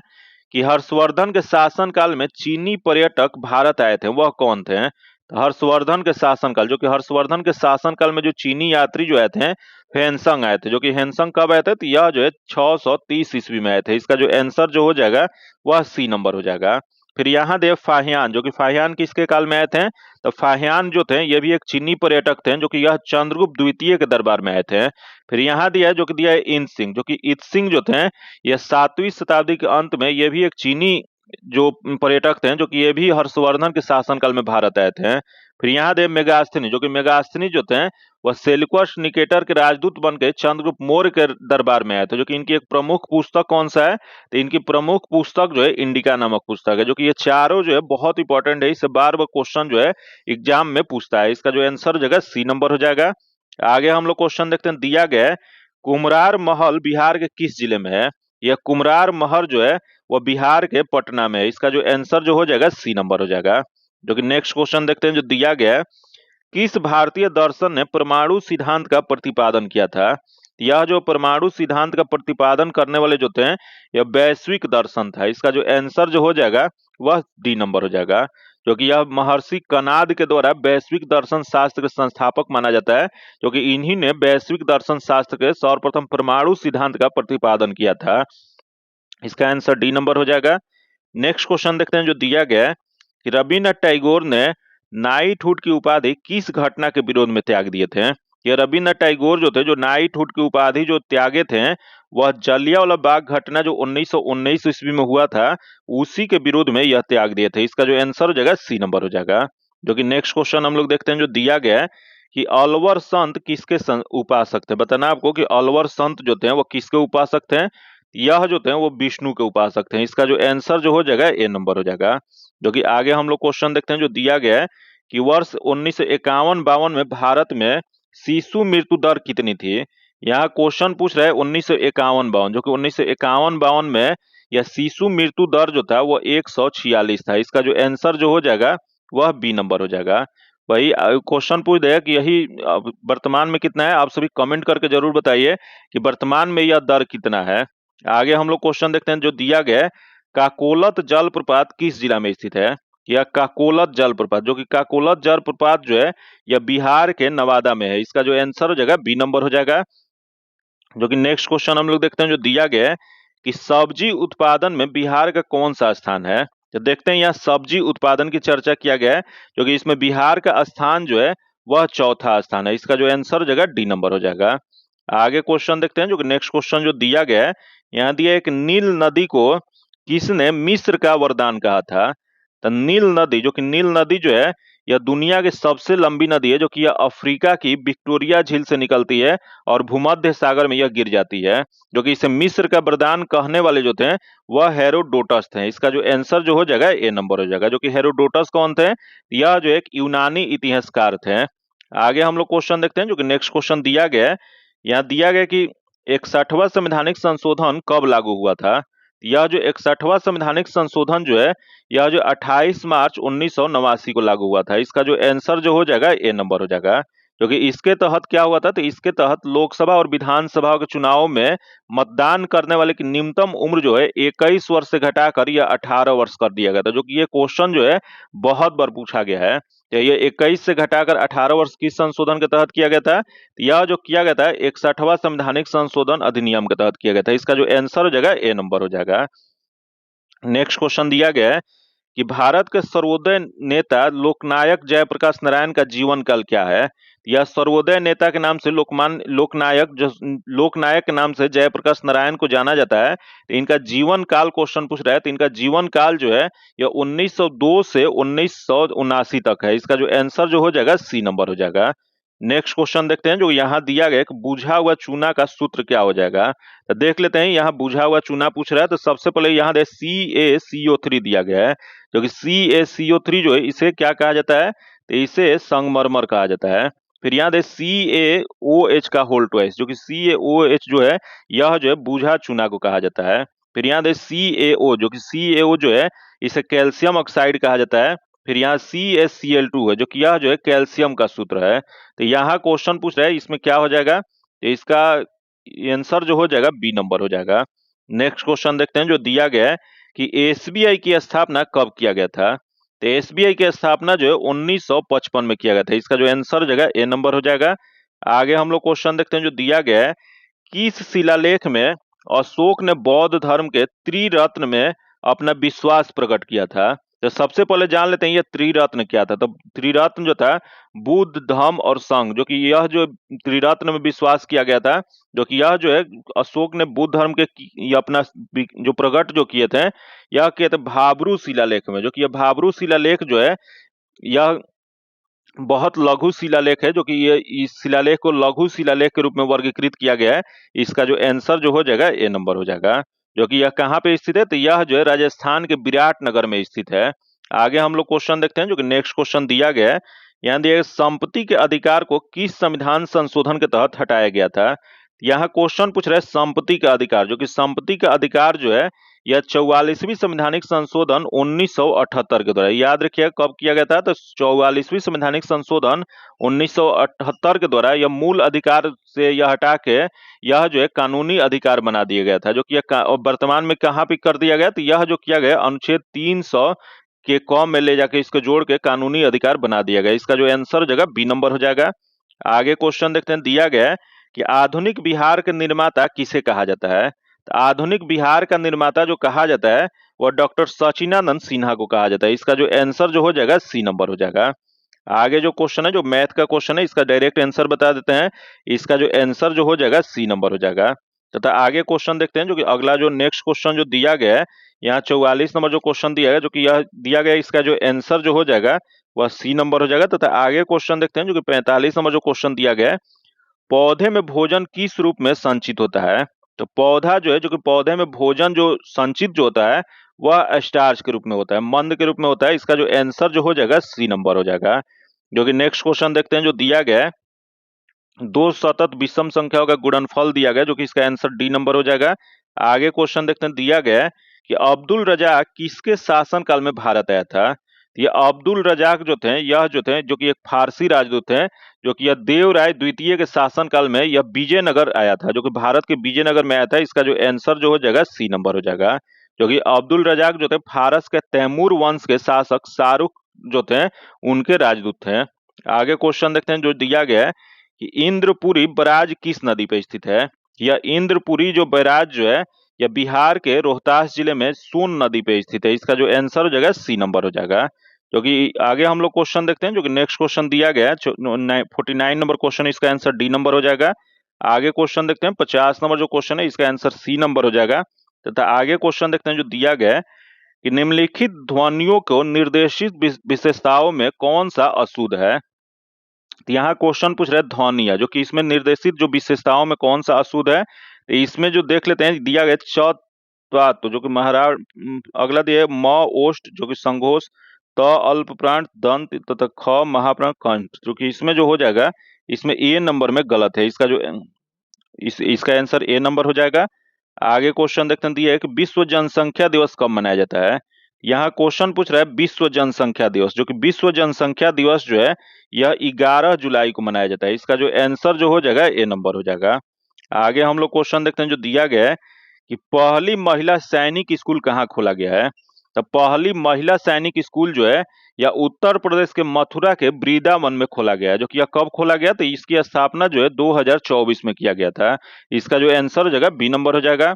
कि हर्षवर्धन के शासनकाल में चीनी पर्यटक भारत आए थे, वह कौन थे? तो हर्षवर्धन के शासनकाल जो कि हर्षवर्धन के शासनकाल में जो चीनी यात्री जो आए थे हेनसंग आए थे। जो कि हेनसंग कब आए थे? तो यह जो है 630 ईस्वी में आए थे। इसका जो आंसर जो हो जाएगा वह सी नंबर हो जाएगा। फिर यहाँ दे फाहियान, जो कि फाहियान किसके काल में आए थे? तो फाहियान जो थे ये भी एक चीनी पर्यटक थे, जो कि यह चंद्रगुप्त द्वितीय के दरबार में आए थे। फिर यहाँ दिया है जो कि दिया है इन सिंह, जो कि इत सिंह जो थे ये 7वीं शताब्दी के अंत में ये भी एक चीनी जो पर्यटक थे, जो कि ये भी हर्षवर्धन के शासनकाल में भारत आए थे। फिर यहाँ दे मेगास्थनी, जो कि मेगास्थनी जो थे वह सेल्यूकस निकेटर के राजदूत बन के चंद्रगुप्त मौर्य के दरबार में आए थे, जो कि इनकी एक प्रमुख पुस्तक कौन सा है? तो इनकी प्रमुख पुस्तक जो है इंडिका नामक पुस्तक है, जो कि ये चारों जो है बहुत इंपॉर्टेंट है, इससे बार बार क्वेश्चन जो है एग्जाम में पूछता है। इसका जो आंसर हो जाएगा सी नंबर हो जाएगा। आगे हम लोग क्वेश्चन देखते हैं, दिया गया है कुम्हरार महल बिहार के किस जिले में है? यह कुम्हरार महल जो है वह बिहार के पटना में है। इसका जो आंसर जो हो जाएगा सी नंबर हो जाएगा। जो कि नेक्स्ट क्वेश्चन देखते हैं, जो दिया गया है किस भारतीय दर्शन ने परमाणु सिद्धांत का प्रतिपादन किया था? यह जो परमाणु सिद्धांत का प्रतिपादन करने वाले जो थे यह वैश्विक दर्शन था। इसका जो आंसर जो हो जाएगा वह डी नंबर हो जाएगा, क्योंकि यह महर्षि कनाद के द्वारा वैश्विक दर्शन शास्त्र के संस्थापक माना जाता है, क्योंकि इन्हीं ने वैश्विक दर्शन शास्त्र के सर्वप्रथम परमाणु सिद्धांत का प्रतिपादन किया था। इसका आंसर डी नंबर हो जाएगा। नेक्स्ट क्वेश्चन देखते हैं, जो दिया गया है कि रविन्द्रनाथ टैगोर ने नाइटहुड की उपाधि किस घटना के विरोध में त्याग दिए थे? ये रविन्द्रनाथ टैगोर जो थे, जो नाइटहुड की उपाधि जो त्यागे थे वह जलियांवाला बाग घटना जो 1919 ईस्वी में हुआ था उसी के विरोध में यह त्याग दिए थे। इसका जो आंसर हो जाएगा सी नंबर हो जाएगा। जो कि नेक्स्ट क्वेश्चन हम लोग देखते हैं, जो दिया गया है कि अलवर संत किसके उपासक थे? बताना आपको कि अलवर संत जो थे वो किसके उपासक थे? यह जो थे वो विष्णु के उपासक थे। इसका जो आंसर जो हो जाएगा ए नंबर हो जाएगा। जो कि आगे हम लोग क्वेश्चन देखते हैं, जो दिया गया है कि वर्ष 1951-52 में भारत में शिशु मृत्यु दर कितनी थी? यहाँ क्वेश्चन पूछ रहा है 1951-52, जो कि 1951-52 में यह शिशु मृत्यु दर जो था वो 146 था। इसका जो आंसर जो हो जाएगा वह बी नंबर हो जाएगा। वही क्वेश्चन पूछ देगा कि यही वर्तमान में कितना है। आप सभी कमेंट करके जरूर बताइए कि वर्तमान में यह दर कितना है। आगे हम लोग क्वेश्चन देखते हैं, जो दिया गया है काकोलत जलप्रपात किस जिला में स्थित है? यह काकोलत जलप्रपात, जो कि काकोलत जलप्रपात जो है यह बिहार के नवादा में है। इसका जो आंसर हो जाएगा बी नंबर हो जाएगा। जो कि नेक्स्ट क्वेश्चन हम लोग देखते हैं, जो दिया गया है कि सब्जी उत्पादन में बिहार का कौन सा स्थान है? तो देखते हैं यहाँ सब्जी उत्पादन की चर्चा किया गया है, जो कि इसमें बिहार का स्थान जो है वह चौथा स्थान है। इसका जो आंसर हो जाएगा डी नंबर हो जाएगा। आगे क्वेश्चन देखते हैं, जो कि नेक्स्ट क्वेश्चन जो दिया गया है यहाँ दिया एक नील नदी को किसने मिस्र का वरदान कहा था? तो नील नदी, जो कि नील नदी जो है यह दुनिया की सबसे लंबी नदी है, जो कि यह अफ्रीका की विक्टोरिया झील से निकलती है और भूमध्य सागर में यह गिर जाती है। जो कि इसे मिस्र का वरदान कहने वाले जो थे वह हेरोडोटस थे। इसका जो आंसर जो हो जाएगा ए नंबर हो जाएगा। जो कि हेरोडोटस कौन थे? यह जो एक यूनानी इतिहासकार थे। आगे हम लोग क्वेश्चन देखते हैं, जो कि नेक्स्ट क्वेश्चन दिया गया है यहाँ दिया गया कि 61वां संवैधानिक संशोधन कब लागू हुआ था? यह जो 61वां संवैधानिक संशोधन जो है यह जो 28 मार्च 1989 को लागू हुआ था। इसका जो आंसर जो हो जाएगा ए नंबर हो जाएगा। क्योंकि इसके तहत क्या हुआ था? तो इसके तहत लोकसभा और विधानसभा के चुनाव में मतदान करने वाले की न्यूनतम उम्र जो है 21 वर्ष से घटाकर यह 18 वर्ष कर दिया गया था। जो कि ये क्वेश्चन जो है बहुत बार पूछा गया है। तो ये 21 से घटाकर 18 वर्ष किस संशोधन के तहत किया गया था? यह जो किया गया था 61वां संवैधानिक संशोधन अधिनियम के तहत किया गया था। इसका जो आंसर हो जाएगा ए नंबर हो जाएगा। नेक्स्ट क्वेश्चन दिया गया है कि भारत के सर्वोदय नेता लोकनायक जयप्रकाश नारायण का जीवन काल क्या है? यह सर्वोदय नेता के नाम से लोकनायक के नाम से जयप्रकाश नारायण को जाना जाता है। तो इनका जीवन काल क्वेश्चन पूछ रहा है, तो इनका जीवन काल जो है यह 1902 से 1979 तक है। इसका जो आंसर जो हो जाएगा सी नंबर हो जाएगा। नेक्स्ट क्वेश्चन देखते हैं, जो यहाँ दिया गया कि बुझा हुआ चूना का सूत्र क्या हो जाएगा? तो देख लेते हैं, यहाँ बुझा हुआ चूना पूछ रहा है। तो सबसे पहले यहाँ दे CaCO3 दिया गया है, जो कि CaCO3 जो है इसे क्या कहा जाता है? तो इसे संगमरमर कहा जाता है। फिर यहाँ दे CaOH का होल ट्वाइस, जो कि CaOH जो है यह जो है बुझा चूना को कहा जाता है। फिर यहाँ दे CaO, जो कि CaO जो है इसे कैल्शियम ऑक्साइड कहा जाता है। फिर यहाँ CaCl2 है, जो कि यह जो है कैल्शियम का सूत्र है। तो यहाँ क्वेश्चन पूछ रहा है इसमें क्या हो जाएगा? तो इसका आंसर जो हो जाएगा बी नंबर हो जाएगा। नेक्स्ट क्वेश्चन देखते हैं, जो दिया गया है कि SBI की स्थापना कब किया गया था? तो SBI की स्थापना जो है 1955 में किया गया था। इसका जो आंसर हो जाएगा ए नंबर हो जाएगा। आगे हम लोग क्वेश्चन देखते हैं, जो दिया गया है किस शिलालेख में अशोक ने बौद्ध धर्म के त्रिरत्न में अपना विश्वास प्रकट किया था? तो सबसे पहले जान लेते हैं ये त्रिरत्न क्या था। तो त्रिरत्न जो था बुद्ध, धम्म और संघ, जो कि यह जो त्रिरत्न में विश्वास किया गया था, जो कि यह जो है अशोक ने बुद्ध धर्म के ये अपना जो प्रकट जो किए थे, यह किए थे भाब्रू शिलालेख में। जो कि यह भाब्रू शिलालेख जो है यह बहुत लघु शिलालेख है, जो कि ये इस शिलालेख को लघु शिलालेख के रूप में वर्गीकृत किया गया है। इसका जो आंसर जो हो जाएगा ए नंबर हो जाएगा। जो कि यह कहाँ पे स्थित है, तो यह जो है राजस्थान के विराट नगर में स्थित है। आगे हम लोग क्वेश्चन देखते हैं, जो कि नेक्स्ट क्वेश्चन दिया गया है। यहाँ दिया गया संपत्ति के अधिकार को किस संविधान संशोधन के तहत हटाया गया था। यहाँ क्वेश्चन पूछ रहा है संपत्ति का अधिकार, जो कि संपत्ति का अधिकार जो है यह 44वीं संवैधानिक संशोधन 1978 के द्वारा, याद रखिए कब किया गया था, तो 44वीं संवैधानिक संशोधन 1978 के द्वारा यह मूल अधिकार से यह हटा के यह जो है कानूनी अधिकार बना दिया गया था। जो कि वर्तमान में कहाँ पे कर दिया गया, तो यह जो किया गया अनुच्छेद 300 के कॉम में ले जाके इसको जोड़ के कानूनी अधिकार बना दिया गया। इसका जो आंसर हो जाएगा बी नंबर हो जाएगा। आगे क्वेश्चन देखते हैं, दिया गया है कि आधुनिक बिहार के निर्माता किसे कहा जाता है। तो आधुनिक बिहार का निर्माता जो कहा जाता है वह डॉक्टर सचिदानंद सिन्हा को कहा जाता है। इसका जो आंसर जो हो जाएगा सी नंबर हो जाएगा। आगे जो क्वेश्चन है, जो मैथ का क्वेश्चन है, इसका डायरेक्ट आंसर बता देते हैं। इसका जो आंसर जो हो जाएगा सी नंबर हो जाएगा। तथा आगे क्वेश्चन देखते हैं, जो कि अगला जो नेक्स्ट क्वेश्चन जो दिया गया है, यहाँ 44 नंबर जो क्वेश्चन दिया गया, जो कि यह दिया गया, इसका जो आंसर जो हो जाएगा वह सी नंबर हो जाएगा। तथा आगे क्वेश्चन देखते हैं, जो कि 45 नंबर जो क्वेश्चन दिया गया है, पौधे में भोजन किस रूप में संचित होता है। तो पौधा जो है, जो कि पौधे में भोजन जो संचित जो होता है वह स्टार्च के रूप में होता है, मंद के रूप में होता है। इसका जो आंसर जो हो जाएगा सी नंबर हो जाएगा। जो कि नेक्स्ट क्वेश्चन देखते हैं, जो दिया गया है, दो सतत विषम संख्याओं का गुणनफल दिया गया, जो कि इसका आंसर डी नंबर हो जाएगा। आगे क्वेश्चन देखते हैं, दिया गया है कि अब्दुल रजाक किसके शासनकाल में भारत आया था। ये अब्दुल रजाक जो थे, यह जो थे, जो कि एक फारसी राजदूत थे, जो कि यह देवराय द्वितीय के शासनकाल में यह विजयनगर आया था, जो कि भारत के विजयनगर में आया था। इसका जो आंसर जो हो जाएगा सी नंबर हो जाएगा। जो कि अब्दुल रजाक जो थे फारस के तैमूर वंश के शासक शाहरुख जो थे उनके राजदूत थे। आगे क्वेश्चन देखते हैं, जो दिया गया है कि इंद्रपुरी बराज किस नदी पे स्थित है। यह इंद्रपुरी जो बैराज जो है यह बिहार के रोहतास जिले में सोन नदी पे स्थित है। इसका जो आंसर हो जाएगा सी नंबर हो जाएगा। जो कि आगे हम लोग क्वेश्चन देखते हैं, जो कि नेक्स्ट क्वेश्चन दिया गया है 49 नंबर क्वेश्चन, इसका आंसर डी नंबर हो जाएगा। आगे क्वेश्चन देखते हैं 50 नंबर जो क्वेश्चन है, इसका आंसर सी नंबर हो जाएगा। तथा आगे क्वेश्चन देखते हैं, जो दिया गया है कि निम्नलिखित ध्वनियों को निर्देशित विशेषताओं में कौन सा अशुद्ध है। तो यहाँ क्वेश्चन पूछ रहा है ध्वनिया, जो कि इसमें निर्देशित जो विशेषताओं में कौन सा अशुद्ध है। तो इसमें जो देख लेते हैं, दिया गया च तो जो कि महाराज, अगला दिया है म ओष्ठ जो कि संघोष, त अल्प प्राण दंत तथा ख महाप्राण कंठ, जो कि इसमें जो हो जाएगा, इसमें ए नंबर में गलत है। इसका जो इसका आंसर ए नंबर हो जाएगा। आगे क्वेश्चन देखते हैं, दिया है कि विश्व जनसंख्या दिवस कब मनाया जाता है। यहाँ क्वेश्चन पूछ रहा है विश्व जनसंख्या दिवस, जो कि विश्व जनसंख्या दिवस जो है यह 11 जुलाई को मनाया जाता है। इसका जो आंसर जो हो जाएगा ए नंबर हो जाएगा। आगे हम लोग क्वेश्चन देखते हैं, जो दिया गया है कि पहली महिला सैनिक स्कूल कहाँ खोला गया है। तो पहली महिला सैनिक स्कूल जो है यह उत्तर प्रदेश के मथुरा के वृंदावन में खोला गया है। जो कि यह कब खोला गया, तो इसकी स्थापना जो है 2024 में किया गया था। इसका जो आंसर हो जाएगा बी नंबर हो जाएगा।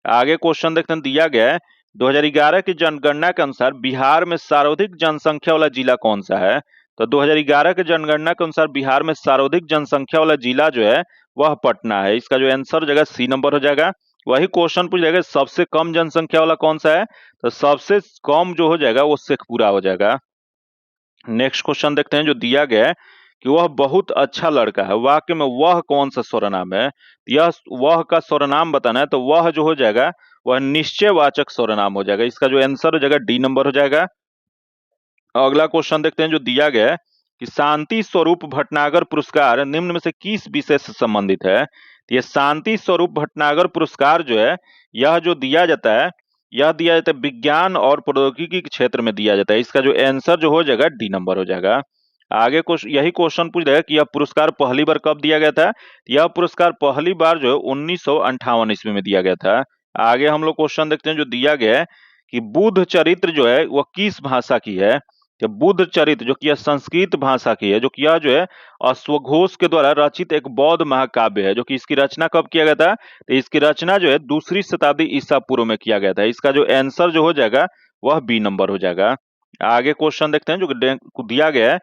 आगे क्वेश्चन देखते हैं, दिया गया है 2011 की जनगणना के अनुसार बिहार में सर्वाधिक जनसंख्या वाला जिला कौन सा है। तो 2011 के जनगणना के अनुसार बिहार में सर्वाधिक जनसंख्या वाला जिला जो है वह पटना है। इसका जो आंसर हो जाएगा सी नंबर हो जाएगा। वही क्वेश्चन पूछ जाएगा सबसे कम जनसंख्या वाला कौन सा है, तो सबसे कम जो हो जाएगा वो शेखपुरा हो जाएगा। नेक्स्ट क्वेश्चन देखते हैं, जो दिया गया है कि वह बहुत अच्छा लड़का है, वाक्य में वह कौन सा सर्वनाम है। यह वह का सर्वनाम बताना है, तो वह जो हो जाएगा वह निश्चयवाचक सर्वनाम हो जाएगा। इसका जो आंसर हो जाएगा डी नंबर हो जाएगा। अगला क्वेश्चन देखते हैं, जो दिया गया है कि शांति स्वरूप भटनागर पुरस्कार निम्न में से किस विषय से संबंधित है। तो यह शांति स्वरूप भटनागर पुरस्कार जो है यह जो दिया जाता है, यह दिया जाता है विज्ञान और प्रौद्योगिकी के क्षेत्र में दिया जाता है। इसका जो आंसर जो हो जाएगा डी नंबर हो जाएगा। आगे यही क्वेश्चन पूछ रहा है कि यह पुरस्कार पहली बार कब दिया गया था। यह पुरस्कार पहली बार जो है 1958 ईस्वी में दिया गया था। आगे हम लोग क्वेश्चन देखते हैं, जो दिया गया है कि बुद्ध चरित्र जो है वह किस भाषा की है। तो बुद्ध चरित्र जो कि यह संस्कृत भाषा की है, जो कि यह जो है अश्वघोष के द्वारा रचित एक बौद्ध महाकाव्य है। जो कि इसकी रचना कब किया गया था, तो इसकी रचना जो है 2री शताब्दी ईसा पूर्व में किया गया था। इसका जो आंसर जो हो जाएगा वह बी नंबर हो जाएगा। आगे क्वेश्चन देखते हैं जो कि दिया गया है,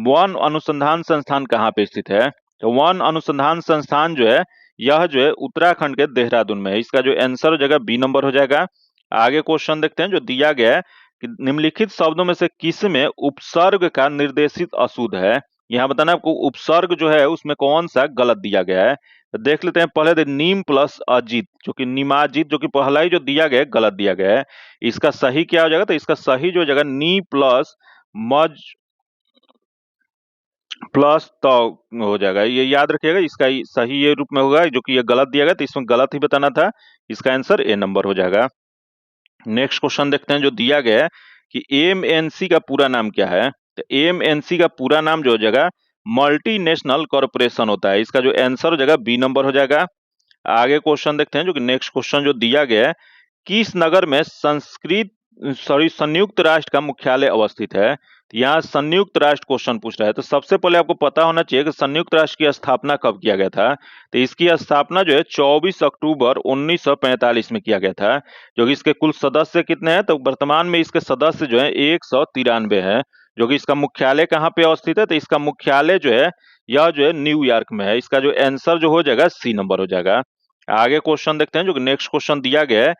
वन अनुसंधान संस्थान कहाँ पे स्थित है? तो वन अनुसंधान संस्थान जो है, यह जो है उत्तराखंड के देहरादून में है। इसका जो आंसर हो जाएगा बी नंबर हो जाएगा। आगे क्वेश्चन देखते हैं जो दिया गया है कि निम्नलिखित शब्दों में से किस में उपसर्ग का निर्देशित अशुद्ध है? यहाँ बताना आपको उपसर्ग जो है उसमें कौन सा गलत दिया गया है। तो देख लेते हैं पहले नीम प्लस अजित, जो कि निमाजित, जो कि पहला ही जो दिया गया है गलत दिया गया है। इसका सही क्या हो जाएगा? तो इसका सही जो हो जाएगा नी प्लस मज प्लस तो हो जाएगा। ये याद रखिएगा, इसका सही ये रूप में होगा, जो कि ये गलत दिया गया तो इसमें गलत ही बताना था। इसका आंसर ए नंबर हो जाएगा। नेक्स्ट क्वेश्चन देखते हैं जो दिया गया है कि एमएनसी का पूरा नाम क्या है? तो एमएनसी का पूरा नाम जो हो जाएगा मल्टीनेशनल कॉरपोरेशन होता है। इसका जो आंसर हो जाएगा बी नंबर हो जाएगा। आगे क्वेश्चन देखते हैं जो कि नेक्स्ट क्वेश्चन जो दिया गया है, किस नगर में संयुक्त राष्ट्र का मुख्यालय अवस्थित है? तो यहाँ संयुक्त राष्ट्र क्वेश्चन पूछ रहा है, तो सबसे पहले आपको पता होना चाहिए कि संयुक्त राष्ट्र की स्थापना कब किया गया था। तो इसकी स्थापना जो है 24 अक्टूबर 1945 में किया गया था। जो कि इसके कुल सदस्य कितने हैं? तो वर्तमान में इसके सदस्य जो है 193 है। जो कि इसका मुख्यालय कहाँ पे अवस्थित है? तो इसका मुख्यालय जो है यह जो है न्यूयॉर्क में है। इसका जो आंसर जो हो जाएगा सी नंबर हो जाएगा। आगे क्वेश्चन देखते हैं जो कि नेक्स्ट क्वेश्चन दिया गया है,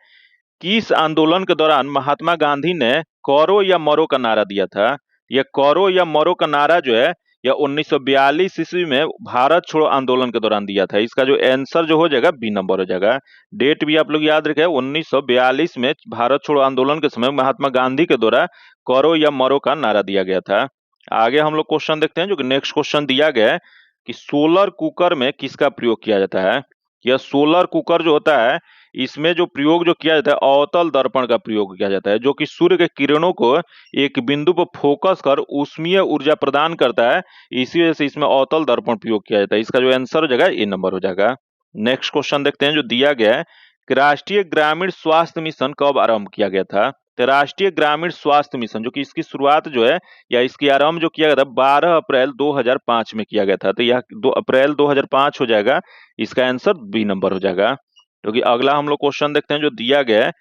किस आंदोलन के दौरान महात्मा गांधी ने करो या मरो का नारा दिया था? यह करो या मरो का नारा जो है यह 1942 ईस्वी में भारत छोड़ो आंदोलन के दौरान दिया था। इसका जो आंसर जो हो जाएगा बी नंबर हो जाएगा। डेट भी आप लोग याद रखें, 1942 में भारत छोड़ो आंदोलन के समय महात्मा गांधी के द्वारा करो या मरो का नारा दिया गया था। आगे हम लोग क्वेश्चन देखते हैं जो कि नेक्स्ट क्वेश्चन दिया गया है कि सोलर कुकर में किसका प्रयोग किया जाता है? यह सोलर कुकर जो होता है इसमें जो प्रयोग जो किया जाता है अवतल दर्पण का प्रयोग किया जाता है, जो कि सूर्य के किरणों को एक बिंदु पर फोकस कर ऊष्मीय ऊर्जा प्रदान करता है। इसी वजह से इसमें अवतल दर्पण प्रयोग किया जाता है। इसका जो आंसर हो जाएगा ए नंबर हो जाएगा। नेक्स्ट क्वेश्चन देखते हैं जो दिया गया है कि राष्ट्रीय ग्रामीण स्वास्थ्य मिशन कब आरंभ किया गया था? तो राष्ट्रीय ग्रामीण स्वास्थ्य मिशन जो कि इसकी शुरुआत जो है या इसकी आरंभ जो किया गया था 12 अप्रैल 2005 में किया गया था। तो यह 2 अप्रैल 2005 हो जाएगा। इसका आंसर बी नंबर हो जाएगा। क्योंकि अगला हम लोग क्वेश्चन देखते हैं जो दिया गया है,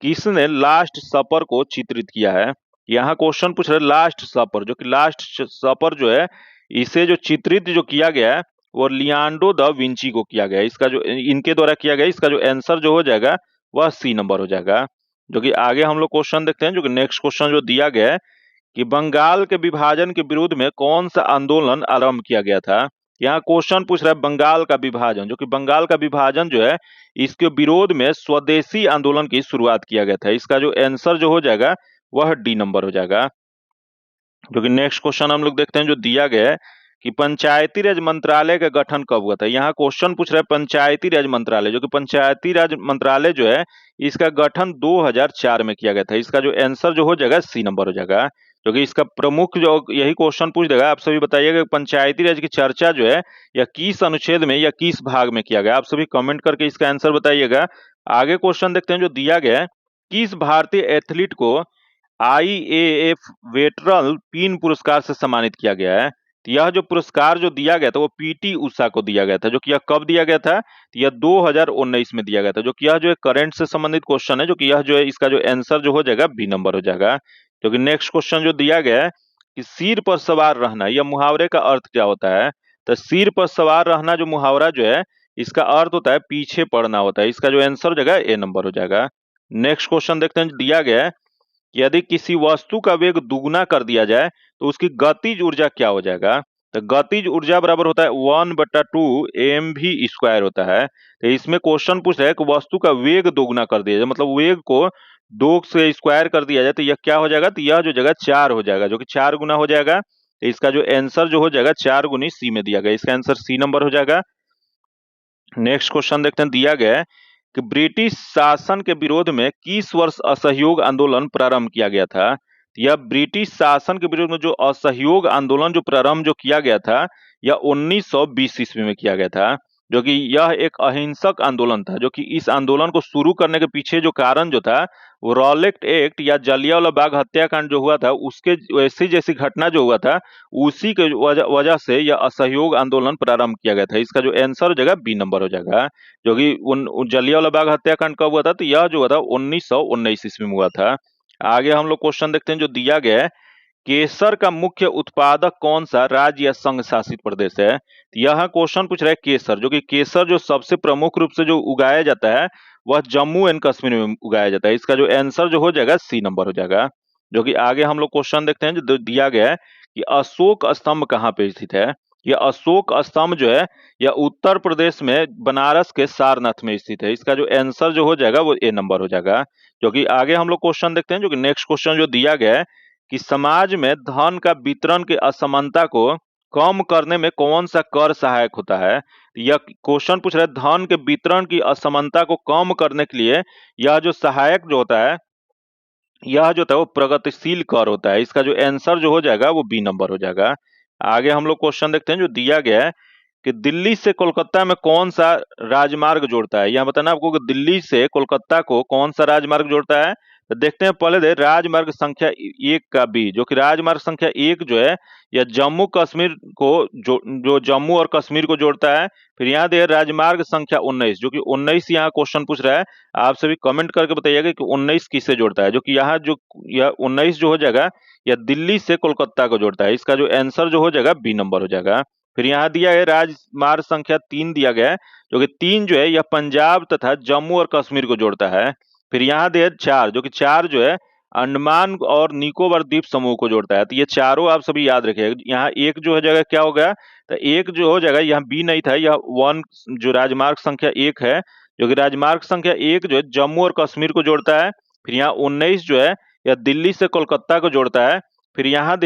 किसने लास्ट सपर को चित्रित किया है? यहाँ क्वेश्चन पूछ रहे लास्ट सपर, जो कि लास्ट सपर जो है इसे जो चित्रित जो किया गया है वो लियोनार्डो दा विंची को किया गया है। इसका जो इनके द्वारा किया गया, इसका जो आंसर जो हो जाएगा वह सी नंबर हो जाएगा। जो कि आगे हम लोग क्वेश्चन देखते हैं जो कि नेक्स्ट क्वेश्चन जो दिया गया है कि बंगाल के विभाजन के विरोध में कौन सा आंदोलन आरंभ किया गया था? यहाँ क्वेश्चन पूछ रहा है बंगाल का विभाजन, जो कि बंगाल का विभाजन जो है इसके विरोध में स्वदेशी आंदोलन की शुरुआत किया गया था। इसका जो आंसर जो हो जाएगा वह डी नंबर हो जाएगा। जो कि नेक्स्ट क्वेश्चन हम लोग देखते हैं जो दिया गया है कि पंचायती राज मंत्रालय का गठन कब हुआ था? यहाँ क्वेश्चन पूछ रहा है पंचायती राज मंत्रालय, जो कि पंचायती राज मंत्रालय जो है इसका गठन 2004 में किया गया था। इसका जो आंसर जो हो जाएगा सी नंबर हो जाएगा। क्योंकि इसका प्रमुख जो यही क्वेश्चन पूछ देगा, आप सभी बताइएगा पंचायती राज की चर्चा जो है या किस अनुच्छेद में या किस भाग में किया गया? आप सभी कमेंट करके इसका आंसर बताइएगा। आगे क्वेश्चन देखते हैं जो दिया गया है, किस भारतीय एथलीट को आईएएफ वेटरन पिन पुरस्कार से सम्मानित किया गया है? तो यह जो पुरस्कार जो दिया गया था वो पीटी उषा को दिया गया था। जो कि यह कब दिया गया था? तो यह 2019 में दिया गया था। जो कि यह जो है करंट से संबंधित क्वेश्चन है, जो कि यह जो है इसका जो आंसर जो हो जाएगा बी नंबर हो जाएगा। जो कि नेक्स्ट क्वेश्चन जो दिया गया है कि सिर पर सवार रहना, यह मुहावरे का अर्थ क्या होता है? तो सिर पर सवार रहना जो मुहावरा जो है इसका अर्थ होता है पीछे पड़ना होता है। इसका जो आंसर हो जाएगा ए नंबर हो जाएगा। नेक्स्ट क्वेश्चन देखते हैं, दिया गया है यदि किसी वस्तु का वेग दुगुना कर दिया जाए तो उसकी गतिज ऊर्जा क्या हो जाएगा? तो गतिज ऊर्जा बराबर होता है 1/2 mv² होता है। तो इसमें क्वेश्चन पूछ रहा है कि वस्तु का वेग दोगुना कर दिया जाए, मतलब वेग को 2 से स्क्वायर कर दिया जाए तो यह क्या हो जाएगा? तो यह जो जगह 4 हो जाएगा, जो कि 4 गुना हो जाएगा। तो इसका जो आंसर जो हो जाएगा 4 गुनी सी में दिया गया, इसका आंसर सी नंबर हो जाएगा। नेक्स्ट क्वेश्चन देखते हैं, दिया गया है कि ब्रिटिश शासन के विरोध में किस वर्ष असहयोग आंदोलन प्रारंभ किया गया था? यह ब्रिटिश शासन के विरोध में जो असहयोग आंदोलन जो प्रारंभ जो किया गया था यह 1920 ईस्वी में किया गया था। जो कि यह एक अहिंसक आंदोलन था। जो कि इस आंदोलन को शुरू करने के पीछे जो कारण जो था वो रॉलेट एक्ट या जलियांवाला बाग हत्याकांड जो हुआ था उसके वैसी जैसी घटना जो हुआ था उसी के वजह से यह असहयोग आंदोलन प्रारंभ किया गया था। इसका जो आंसर हो जाएगा बी नंबर हो जाएगा। जो कि जलियांवाला बाग हत्याकांड कब हुआ था? तो यह जो हुआ था 1919 ईस्वी में हुआ था। आगे हम लोग क्वेश्चन देखते हैं जो दिया गया है, केसर का मुख्य उत्पादक कौन सा राज्य या संघ शासित प्रदेश है। तो यह क्वेश्चन पूछ रहा है केसर, जो कि केसर जो सबसे प्रमुख रूप से जो उगाया जाता है वह जम्मू एंड कश्मीर में उगाया जाता है। इसका जो आंसर जो हो जाएगा सी नंबर हो जाएगा। जो कि आगे हम लोग क्वेश्चन देखते हैं जो दिया गया है कि अशोक स्तंभ कहाँ पे स्थित है। यह अशोक स्तंभ जो है यह उत्तर प्रदेश में बनारस के सारनाथ में स्थित है। इसका जो आंसर जो हो जाएगा वो ए नंबर हो जाएगा। जो कि आगे हम लोग क्वेश्चन देखते हैं जो कि नेक्स्ट क्वेश्चन जो दिया गया है कि समाज में धन का वितरण की असमानता को कम करने में कौन सा कर सहायक होता है। यह क्वेश्चन पूछ रहा है धन के वितरण की असमानता को कम करने के लिए यह जो सहायक जो होता है यह जो होता है वो प्रगतिशील कर होता है। इसका जो आंसर जो हो जाएगा वो बी नंबर हो जाएगा। आगे हम लोग क्वेश्चन देखते हैं जो दिया गया है कि दिल्ली से कोलकाता में कौन सा राजमार्ग जोड़ता है। यह बताना आपको कि दिल्ली से कोलकाता को कौन सा राजमार्ग जोड़ता है। तो देखते हैं पहले दे राजमार्ग संख्या 1 का बी, जो कि राजमार्ग संख्या 1 जो है यह जम्मू कश्मीर को जो जम्मू और कश्मीर को जोड़ता है। फिर यहाँ दे राजमार्ग संख्या 19, जो कि 19 यहाँ क्वेश्चन पूछ रहा है। आप सभी कमेंट करके बताइएगा कि 19 किससे जोड़ता है। जो कि यहाँ जो यह 19 जो हो जाएगा यह दिल्ली से कोलकाता को जोड़ता है। इसका जो आंसर जो हो जाएगा बी नंबर हो जाएगा। फिर यहाँ दिया है राजमार्ग संख्या 3 दिया गया है, जो कि 3 जो है यह पंजाब तथा जम्मू और कश्मीर को जोड़ता है। फिर यहाँ दिया 4, जो कि 4 जो है अंडमान और निकोबार द्वीप समूह को जोड़ता है। तो ये चारों आप सभी याद रखिएगा। यहाँ एक जो हो जाएगा क्या हो गया, तो एक जो हो जाएगा यहाँ बी नहीं था, यह 1 जो राजमार्ग संख्या 1 है, जो कि राजमार्ग संख्या 1 जो है जम्मू और कश्मीर को जोड़ता है। फिर यहाँ 19 जो है यह दिल्ली से कोलकाता को जोड़ता है। फिर यहाँ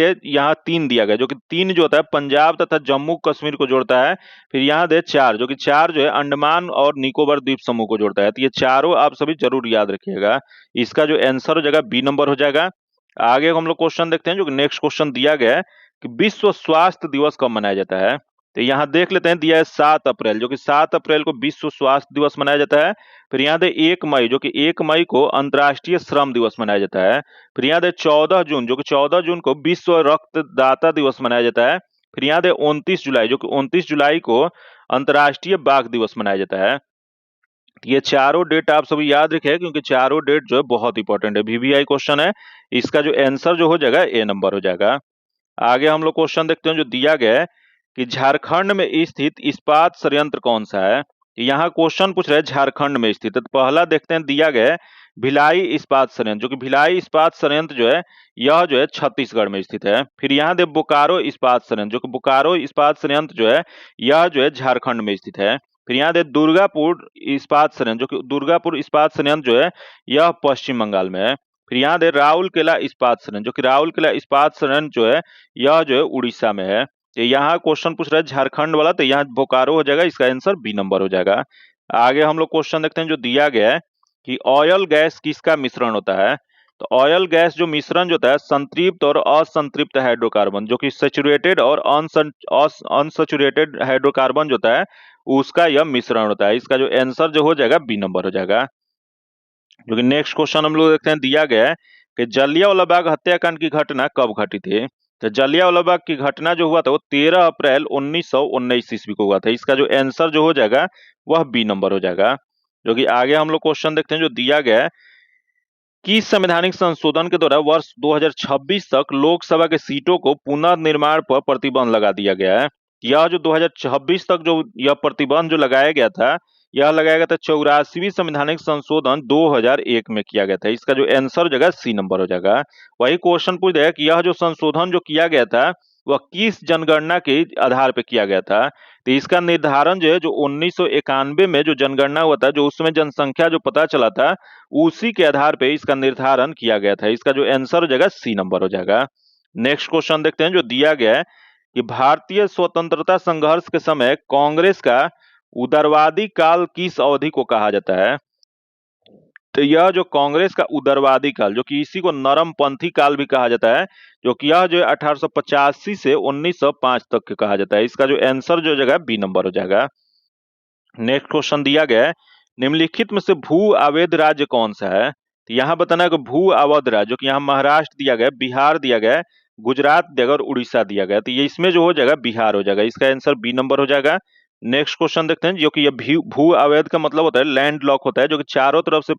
3 दिया गया, जो कि 3 जो होता है पंजाब तथा जम्मू कश्मीर को जोड़ता है। फिर यहाँ दे 4, जो कि 4 जो है अंडमान और निकोबार द्वीप समूह को जोड़ता है। तो ये चारों आप सभी जरूर याद रखिएगा। इसका जो आंसर हो जाएगा बी नंबर हो जाएगा। आगे हम लोग क्वेश्चन देखते हैं जो कि नेक्स्ट क्वेश्चन दिया गया है कि विश्व स्वास्थ्य दिवस कब मनाया जाता है। तो यहाँ देख लेते हैं, दिया है 7 अप्रैल, जो कि 7 अप्रैल को विश्व स्वास्थ्य दिवस मनाया जाता है। फिर यहाँ दे 1 मई, जो कि 1 मई को अंतर्राष्ट्रीय श्रम दिवस मनाया जाता है। फिर यहाँ दे 14 जून, जो कि 14 जून को विश्व रक्तदाता दिवस मनाया जाता है। फिर यहाँ दे 29 जुलाई, जो कि 29 जुलाई को अंतर्राष्ट्रीय बाघ दिवस मनाया जाता है। ये चारों डेट आप सभी याद रखें, क्योंकि चारों डेट जो है बहुत इंपॉर्टेंट है, वीवीआई क्वेश्चन है। इसका जो आंसर जो हो जाएगा ए नंबर हो जाएगा। आगे हम लोग क्वेश्चन देखते हैं जो दिया गया है कि झारखंड में स्थित इस्पात संयंत्र कौन सा है। यहाँ क्वेश्चन पूछ रहे हैं झारखंड में स्थित है। तो पहला देखते हैं, दिया गया है भिलाई इस्पात संयंत्र, जो कि भिलाई इस्पात संयंत्र जो है यह जो है छत्तीसगढ़ में स्थित है। फिर यहाँ दे बोकारो इस्पात संयंत्र, जो कि बोकारो इस्पात संयंत्र जो है यह जो है झारखंड में स्थित है। फिर यहाँ दे दुर्गापुर इस्पात संयंत्र, जो कि दुर्गापुर इस्पात संयंत्र जो है यह पश्चिम बंगाल में है। फिर यहाँ दे राउरकेला इस्पात संयंत्र, जो कि राउरकेला इस्पात संयंत्र जो है यह जो है उड़ीसा में है। तो यहाँ क्वेश्चन पूछ रहा है झारखंड वाला, तो यहाँ बोकारो हो जाएगा, इसका आंसर बी नंबर हो जाएगा। आगे हम लोग क्वेश्चन देखते हैं जो दिया गया है कि ऑयल गैस किसका मिश्रण होता है। तो ऑयल गैस जो मिश्रण जो होता है संतृप्त और असंतृप्त हाइड्रोकार्बन, जो कि सैचुरेटेड और अनसैचुरेटेड हाइड्रोकार्बन जो होता है उसका यह मिश्रण होता है। इसका जो आंसर जो हो जाएगा बी नंबर हो जाएगा। जो कि नेक्स्ट क्वेश्चन हम लोग देखते हैं, दिया गया है कि जलियांवाला बाग हत्याकांड की घटना कब घटी थी। तो जलियांवाला बाग की घटना जो हुआ था वो 13 अप्रैल 1919 ईस्वी को हुआ था। इसका जो आंसर जो हो जाएगा वह बी नंबर हो जाएगा। जो कि आगे हम लोग क्वेश्चन देखते हैं जो दिया गया है कि संवैधानिक संशोधन के द्वारा वर्ष 2026 तक लोकसभा के सीटों को पुनर्निर्माण पर प्रतिबंध लगा दिया गया है। यह जो 2026 तक जो यह प्रतिबंध जो लगाया गया था, यह लगाया गया था 84वीं संवैधानिक संशोधन 2001 में किया गया था। इसका जो आंसर हो जाएगा सी नंबर हो जाएगा। वही क्वेश्चन पूछ रहा है कि यह जो संशोधन जो किया गया था वह किस जनगणना के आधार पर किया गया था। तो इसका निर्धारण जो है जो 1991 में जो जनगणना हुआ था, जो उसमें जनसंख्या जो पता चला था उसी के आधार पे इसका निर्धारण किया गया था। इसका जो आंसर हो जाएगा सी नंबर हो जाएगा। नेक्स्ट क्वेश्चन देखते हैं जो दिया गया है कि भारतीय स्वतंत्रता संघर्ष के समय कांग्रेस का उदारवादी काल किस अवधि को कहा जाता है। तो यह जो कांग्रेस का उदारवादी काल, जो कि इसी को नरमपंथी काल भी कहा जाता है, जो कि यह जो 1885 से 1905 तक के कहा जाता है। इसका जो आंसर जो हो जाएगा बी नंबर हो जाएगा। नेक्स्ट क्वेश्चन दिया गया है निम्नलिखित में से भू अवैध राज्य कौन सा है। तो यहाँ बताना है कि भू अवैध राज्य, जो कि यहाँ महाराष्ट्र दिया गया, बिहार दिया गया, गुजरात दिया गया और उड़ीसा दिया गया। तो ये इसमें जो हो जाएगा बिहार हो जाएगा। इसका आंसर बी नंबर हो जाएगा। नेक्स्ट क्वेश्चन देखते हैं, जो कि ये भू अवैध का मतलब होता है लैंड लॉक होता है, जो कि चारों तरफ से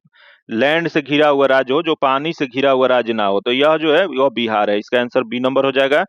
लैंड से घिरा हुआ राज्य हो, जो पानी से घिरा हुआ राज्य ना हो। तो यह जो है वह बिहार है, इसका आंसर बी नंबर हो जाएगा।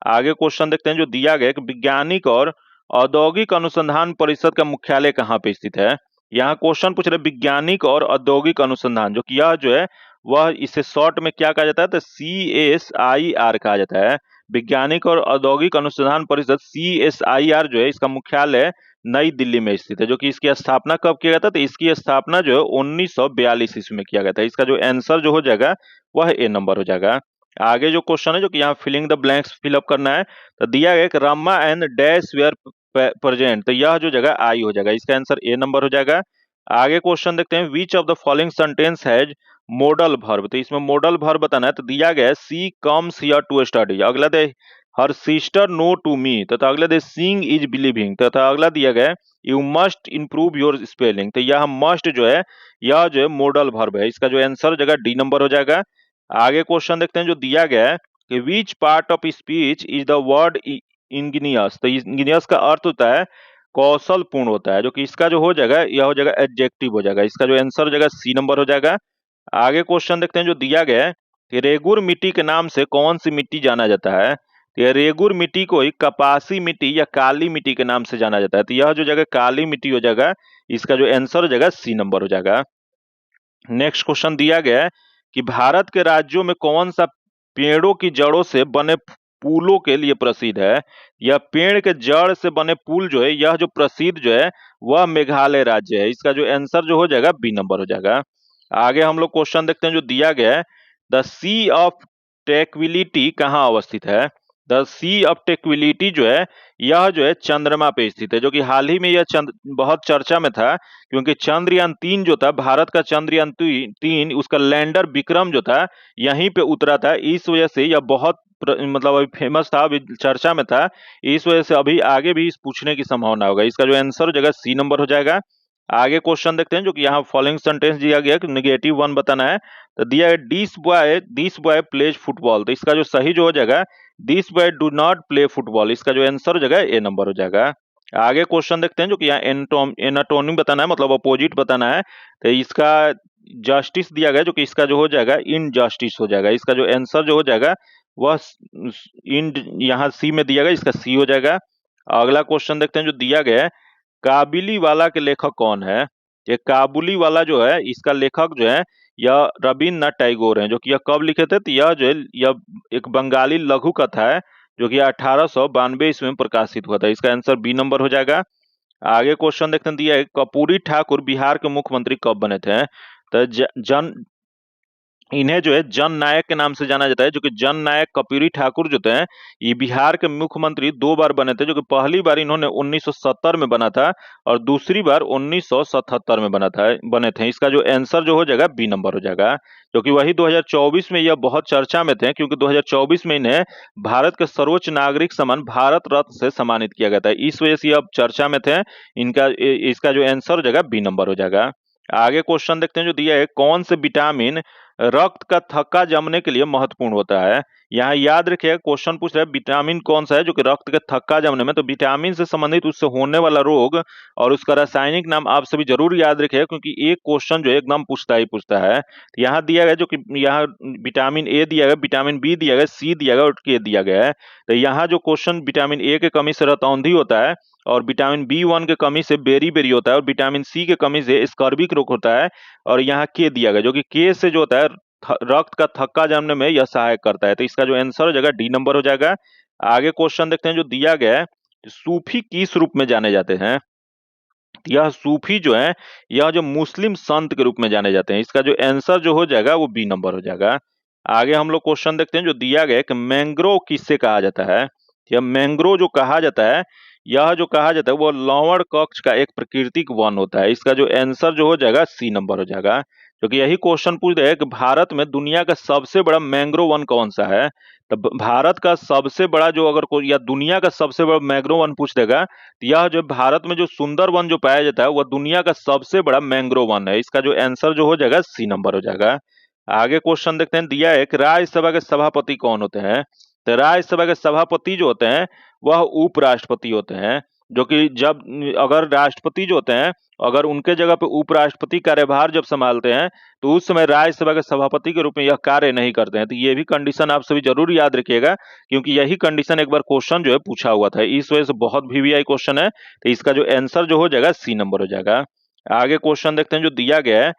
आगे क्वेश्चन देखते हैं, जो दिया गया कि वैज्ञानिक और औद्योगिक अनुसंधान परिषद का मुख्यालय कहाँ पे स्थित है। यहाँ क्वेश्चन पूछ रहे वैज्ञानिक और औद्योगिक अनुसंधान, जो कि यह जो है वह इसे शॉर्ट में क्या कहा जाता है, तो CSIR कहा जाता है। वैज्ञानिक और औद्योगिक अनुसंधान परिषद CSIR जो है इसका मुख्यालय नई दिल्ली में स्थित है, जो कि इसकी स्थापना कब किया गया था, तो इसकी स्थापना जो है 1942 ईस्वी में किया गया था। इसका जो आंसर जो हो जाएगा वह ए नंबर हो जाएगा। आगे जो क्वेश्चन है, जो कि यहाँ फिलिंग द ब्लैंक्स फिलअप करना है, तो दिया गया कि Rama and dash were present, तो यह जो जगह आई हो जाएगा, इसका आंसर ए नंबर हो जाएगा। आगे क्वेश्चन देखते हैं, which of the following sentence has modal verb, तो इसमें मॉडल वर्ब बताना है। तो दिया गया है she comes here to study, अगला they her sister know to me, तो अगला दे सीइंग इज बिलीविंग, तो अगला दिया गया है you must improve your spelling, तो यह मस्ट जो है यह जो है मॉडल वर्ब है, इसका जो आंसर हो जाएगा डी नंबर हो जाएगा। आगे क्वेश्चन देखते हैं, जो दिया गया है कि which part of speech is the word ingenious, तो इंगिनियस का अर्थ होता है कौशलपूर्ण होता है, जो कि इसका जो हो जाएगा यह हो जाएगा एडजेक्टिव हो जाएगा, इसका जो आंसर हो जाएगा सी नंबर हो जाएगा। आगे क्वेश्चन देखते हैं, जो दिया गया है कि रेगुर मिट्टी के नाम से कौन सी मिट्टी जाना जाता है। तो यह रेगुर मिट्टी को ही कपासी मिट्टी या काली मिट्टी के नाम से जाना जाता है, तो यह जो जगह काली मिट्टी हो जाएगा, इसका जो आंसर हो जाएगा सी नंबर हो जाएगा। नेक्स्ट क्वेश्चन दिया गया है कि भारत के राज्यों में कौन सा पेड़ों की जड़ों से बने पुलों के लिए प्रसिद्ध है। यह पेड़ के जड़ से बने पुल जो है यह जो प्रसिद्ध जो है वह मेघालय राज्य है, इसका जो आंसर जो हो जाएगा बी नंबर हो जाएगा। आगे हम लोग क्वेश्चन देखते हैं, जो दिया गया है द सी ऑफ ट्रैंक्विलिटी कहाँ अवस्थित है। द सी ऑफ ट्रैंक्विलिटी जो है यह जो है चंद्रमा पे स्थित है, जो कि हाल ही में यह बहुत चर्चा में था, क्योंकि चंद्रयान 3 जो था, भारत का चंद्रयान 3 उसका लैंडर विक्रम जो था यहीं पे उतरा था, इस वजह से यह बहुत मतलब अभी फेमस था, अभी चर्चा में था, इस वजह से अभी आगे भी इस पूछने की संभावना होगा, इसका जो आंसर हो जाएगा सी नंबर हो जाएगा। आगे क्वेश्चन देखते हैं, जो कि यहाँ फॉलोइंग सेंटेंस दिया गया कि -1 बताना है, तो दिया है दिस बॉय प्लेज फुटबॉल, तो इसका जो सही जो हो जाएगा this boy do not play football, इसका जो आंसर हो जाएगा ए नंबर हो जाएगा। आगे क्वेश्चन देखते हैं, जो कि यहाँ एनाटोमी बताना है, मतलब अपोजिट बताना है, तो इसका जस्टिस दिया गया, जो कि इसका जो हो जाएगा इनजस्टिस हो जाएगा, इसका जो आंसर जो हो जाएगा वह इन यहाँ सी में दिया गया, इसका सी हो जाएगा। अगला क्वेश्चन देखते हैं, जो दिया गया है काबिली वाला के लेखक कौन है। ये काबुली वाला जो है इसका लेखक जो है यह रविन्द्रनाथ टैगोर हैं, जो कि यह कब लिखे थे, तो यह जो है यह एक बंगाली लघु कथा है, जो कि 1892 ईस्वी में प्रकाशित हुआ था, इसका आंसर बी नंबर हो जाएगा। आगे क्वेश्चन देखते हैं, दिया है कर्पूरी ठाकुर बिहार के मुख्यमंत्री कब बने थे। तो इन्हें जो है जन नायक के नाम से जाना जाता है, जो कि जन नायक कर्पूरी ठाकुर जो थे ये बिहार के मुख्यमंत्री 2 बार बने थे, जो कि पहली बार इन्होंने 1970 में बना था और दूसरी बार 1977 में बने थे, इसका जो आंसर जो हो जाएगा बी नंबर हो जाएगा, जो कि वही 2024 में यह बहुत चर्चा में थे, क्योंकि 2024 में इन्हें भारत के सर्वोच्च नागरिक सम्मान भारत रत्न से सम्मानित किया गया था, इस वजह से ये अब चर्चा में थे। इसका जो आंसर हो जाएगा बी नंबर हो जाएगा। आगे क्वेश्चन देखते हैं, जो दिया है कौन से विटामिन रक्त का थक्का जमने के लिए महत्वपूर्ण होता है। यहाँ याद रखिएगा क्वेश्चन पूछ रहा है विटामिन कौन सा है जो कि रक्त के थक्का जमने में, तो विटामिन से संबंधित उससे होने वाला रोग और उसका रासायनिक नाम आप सभी जरूर याद रखिएगा, क्योंकि एक क्वेश्चन जो है एकदम पूछता है। तो यहाँ दिया गया, जो कि यहाँ विटामिन ए दिया गया, विटामिन बी दिया गया, सी दिया गया और के दिया गया है। तो यहाँ जो क्वेश्चन विटामिन ए के कमी से रतौंधी होता है और विटामिन B1 के कमी से बेरी होता है और विटामिन सी के कमी से स्कर्विक रोग होता है, और यहाँ के दिया गया, जो कि के से जो होता है रक्त का थक्का जमने में यह सहायक करता है, तो इसका जो आंसर हो जाएगा डी नंबर हो जाएगा। आगे क्वेश्चन देखते हैं, जो दिया गया है सूफी किस रूप में जाने जाते हैं। यह सूफी जो है यह जो मुस्लिम संत के रूप में जाने जाते हैं, इसका जो आंसर जो हो जाएगा वो बी नंबर हो जाएगा। आगे हम लोग क्वेश्चन देखते हैं, जो दिया गया है कि मैंग्रोव किससे कहा जाता है। यह मैंग्रोव जो कहा जाता है, यह जो कहा जाता है वो लवण कक्ष का एक प्राकृतिक वन होता है, इसका जो आंसर जो हो जाएगा सी नंबर हो जाएगा। क्योंकि यही क्वेश्चन पूछ रहे हैं कि भारत में दुनिया का सबसे बड़ा मैंग्रोव वन कौन सा है। तो भारत का सबसे बड़ा जो अगर कोई या दुनिया का सबसे बड़ा मैंग्रोव वन पूछ देगा, तो यह जो भारत में जो सुंदर वन जो पाया जाता है वह दुनिया का सबसे बड़ा मैंग्रोव वन है, इसका जो आंसर जो हो जाएगा सी नंबर हो जाएगा। आगे क्वेश्चन देखते हैं, दिया है कि राज्यसभा के सभापति कौन होते हैं। तो राज्यसभा के सभापति जो होते हैं वह उपराष्ट्रपति होते हैं। जो कि जब अगर राष्ट्रपति जो होते हैं, अगर उनके जगह पे उपराष्ट्रपति कार्यभार जब संभालते हैं तो उस समय राज्यसभा के सभापति के रूप में यह कार्य नहीं करते हैं। तो ये भी कंडीशन आप सभी जरूर याद रखिएगा, क्योंकि यही कंडीशन एक बार क्वेश्चन जो है पूछा हुआ था, इस वजह से बहुत वीवीआई क्वेश्चन है। तो इसका जो आंसर जो हो जाएगा सी नंबर हो जाएगा। आगे क्वेश्चन देखते हैं जो दिया गया है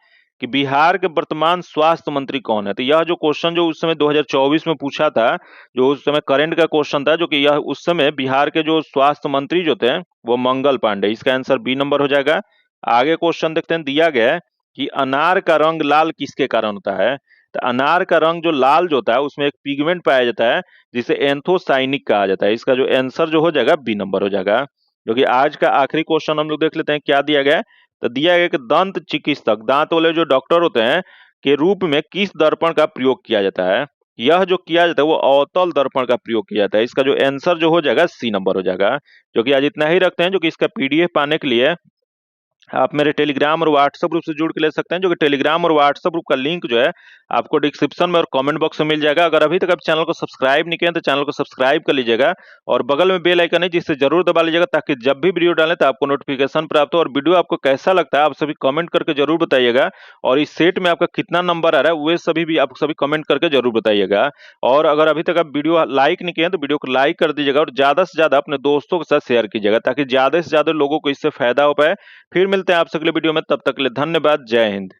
कि बिहार के वर्तमान स्वास्थ्य मंत्री कौन है। तो यह जो क्वेश्चन जो उस समय 2024 में पूछा था, जो उस समय करंट का क्वेश्चन था, जो कि यह उस समय बिहार के जो स्वास्थ्य मंत्री जो थे वो मंगल पांडे, इसका आंसर बी नंबर हो जाएगा। आगे क्वेश्चन देखते हैं, दिया गया है कि अनार का रंग लाल किसके कारण होता है। तो अनार का रंग जो लाल जो होता है उसमें एक पिगमेंट पाया जाता है जिसे एंथोसाइनिक कहा जाता है। इसका जो आंसर जो हो जाएगा बी नंबर हो जाएगा। जो कि आज का आखिरी क्वेश्चन हम लोग देख लेते हैं क्या दिया गया है। तो दिया गया कि दंत चिकित्सक, दांत वाले जो डॉक्टर होते हैं, के रूप में किस दर्पण का प्रयोग किया जाता है। यह जो किया जाता है वो अवतल दर्पण का प्रयोग किया जाता है। इसका जो आंसर जो हो जाएगा सी नंबर हो जाएगा। जो कि आज इतना ही रखते हैं। जो कि इसका पीडीएफ पाने के लिए आप मेरे टेलीग्राम और व्हाट्सएप ग्रुप से जुड़ के ले सकते हैं, जो कि टेलीग्राम और व्हाट्सएप ग्रुप का लिंक जो है आपको डिस्क्रिप्शन में और कमेंट बॉक्स में मिल जाएगा। अगर अभी तक आप चैनल को सब्सक्राइब नहीं किए तो चैनल को सब्सक्राइब कर लीजिएगा और बगल में बेल आइकन है जिससे जरूर दबा लीजिएगा, ताकि जब भी वीडियो डालें तो आपको नोटिफिकेशन प्राप्त हो। और वीडियो आपको कैसा लगता है आप सभी कमेंट करके जरूर बताइएगा, और इस सेट में आपका कितना नंबर आ रहा है वे सभी भी आप सभी कमेंट करके जरूर बताइएगा। और अगर अभी तक आप वीडियो लाइक नहीं किए तो वीडियो को लाइक कर दीजिएगा और ज्यादा से ज्यादा अपने दोस्तों के साथ शेयर कीजिएगा, ताकि ज्यादा से ज्यादा लोगों को इससे फायदा हो पाए। फिर मिलते हैं आप सबके लिए वीडियो में, तब तक के लिए धन्यवाद। जय हिंद।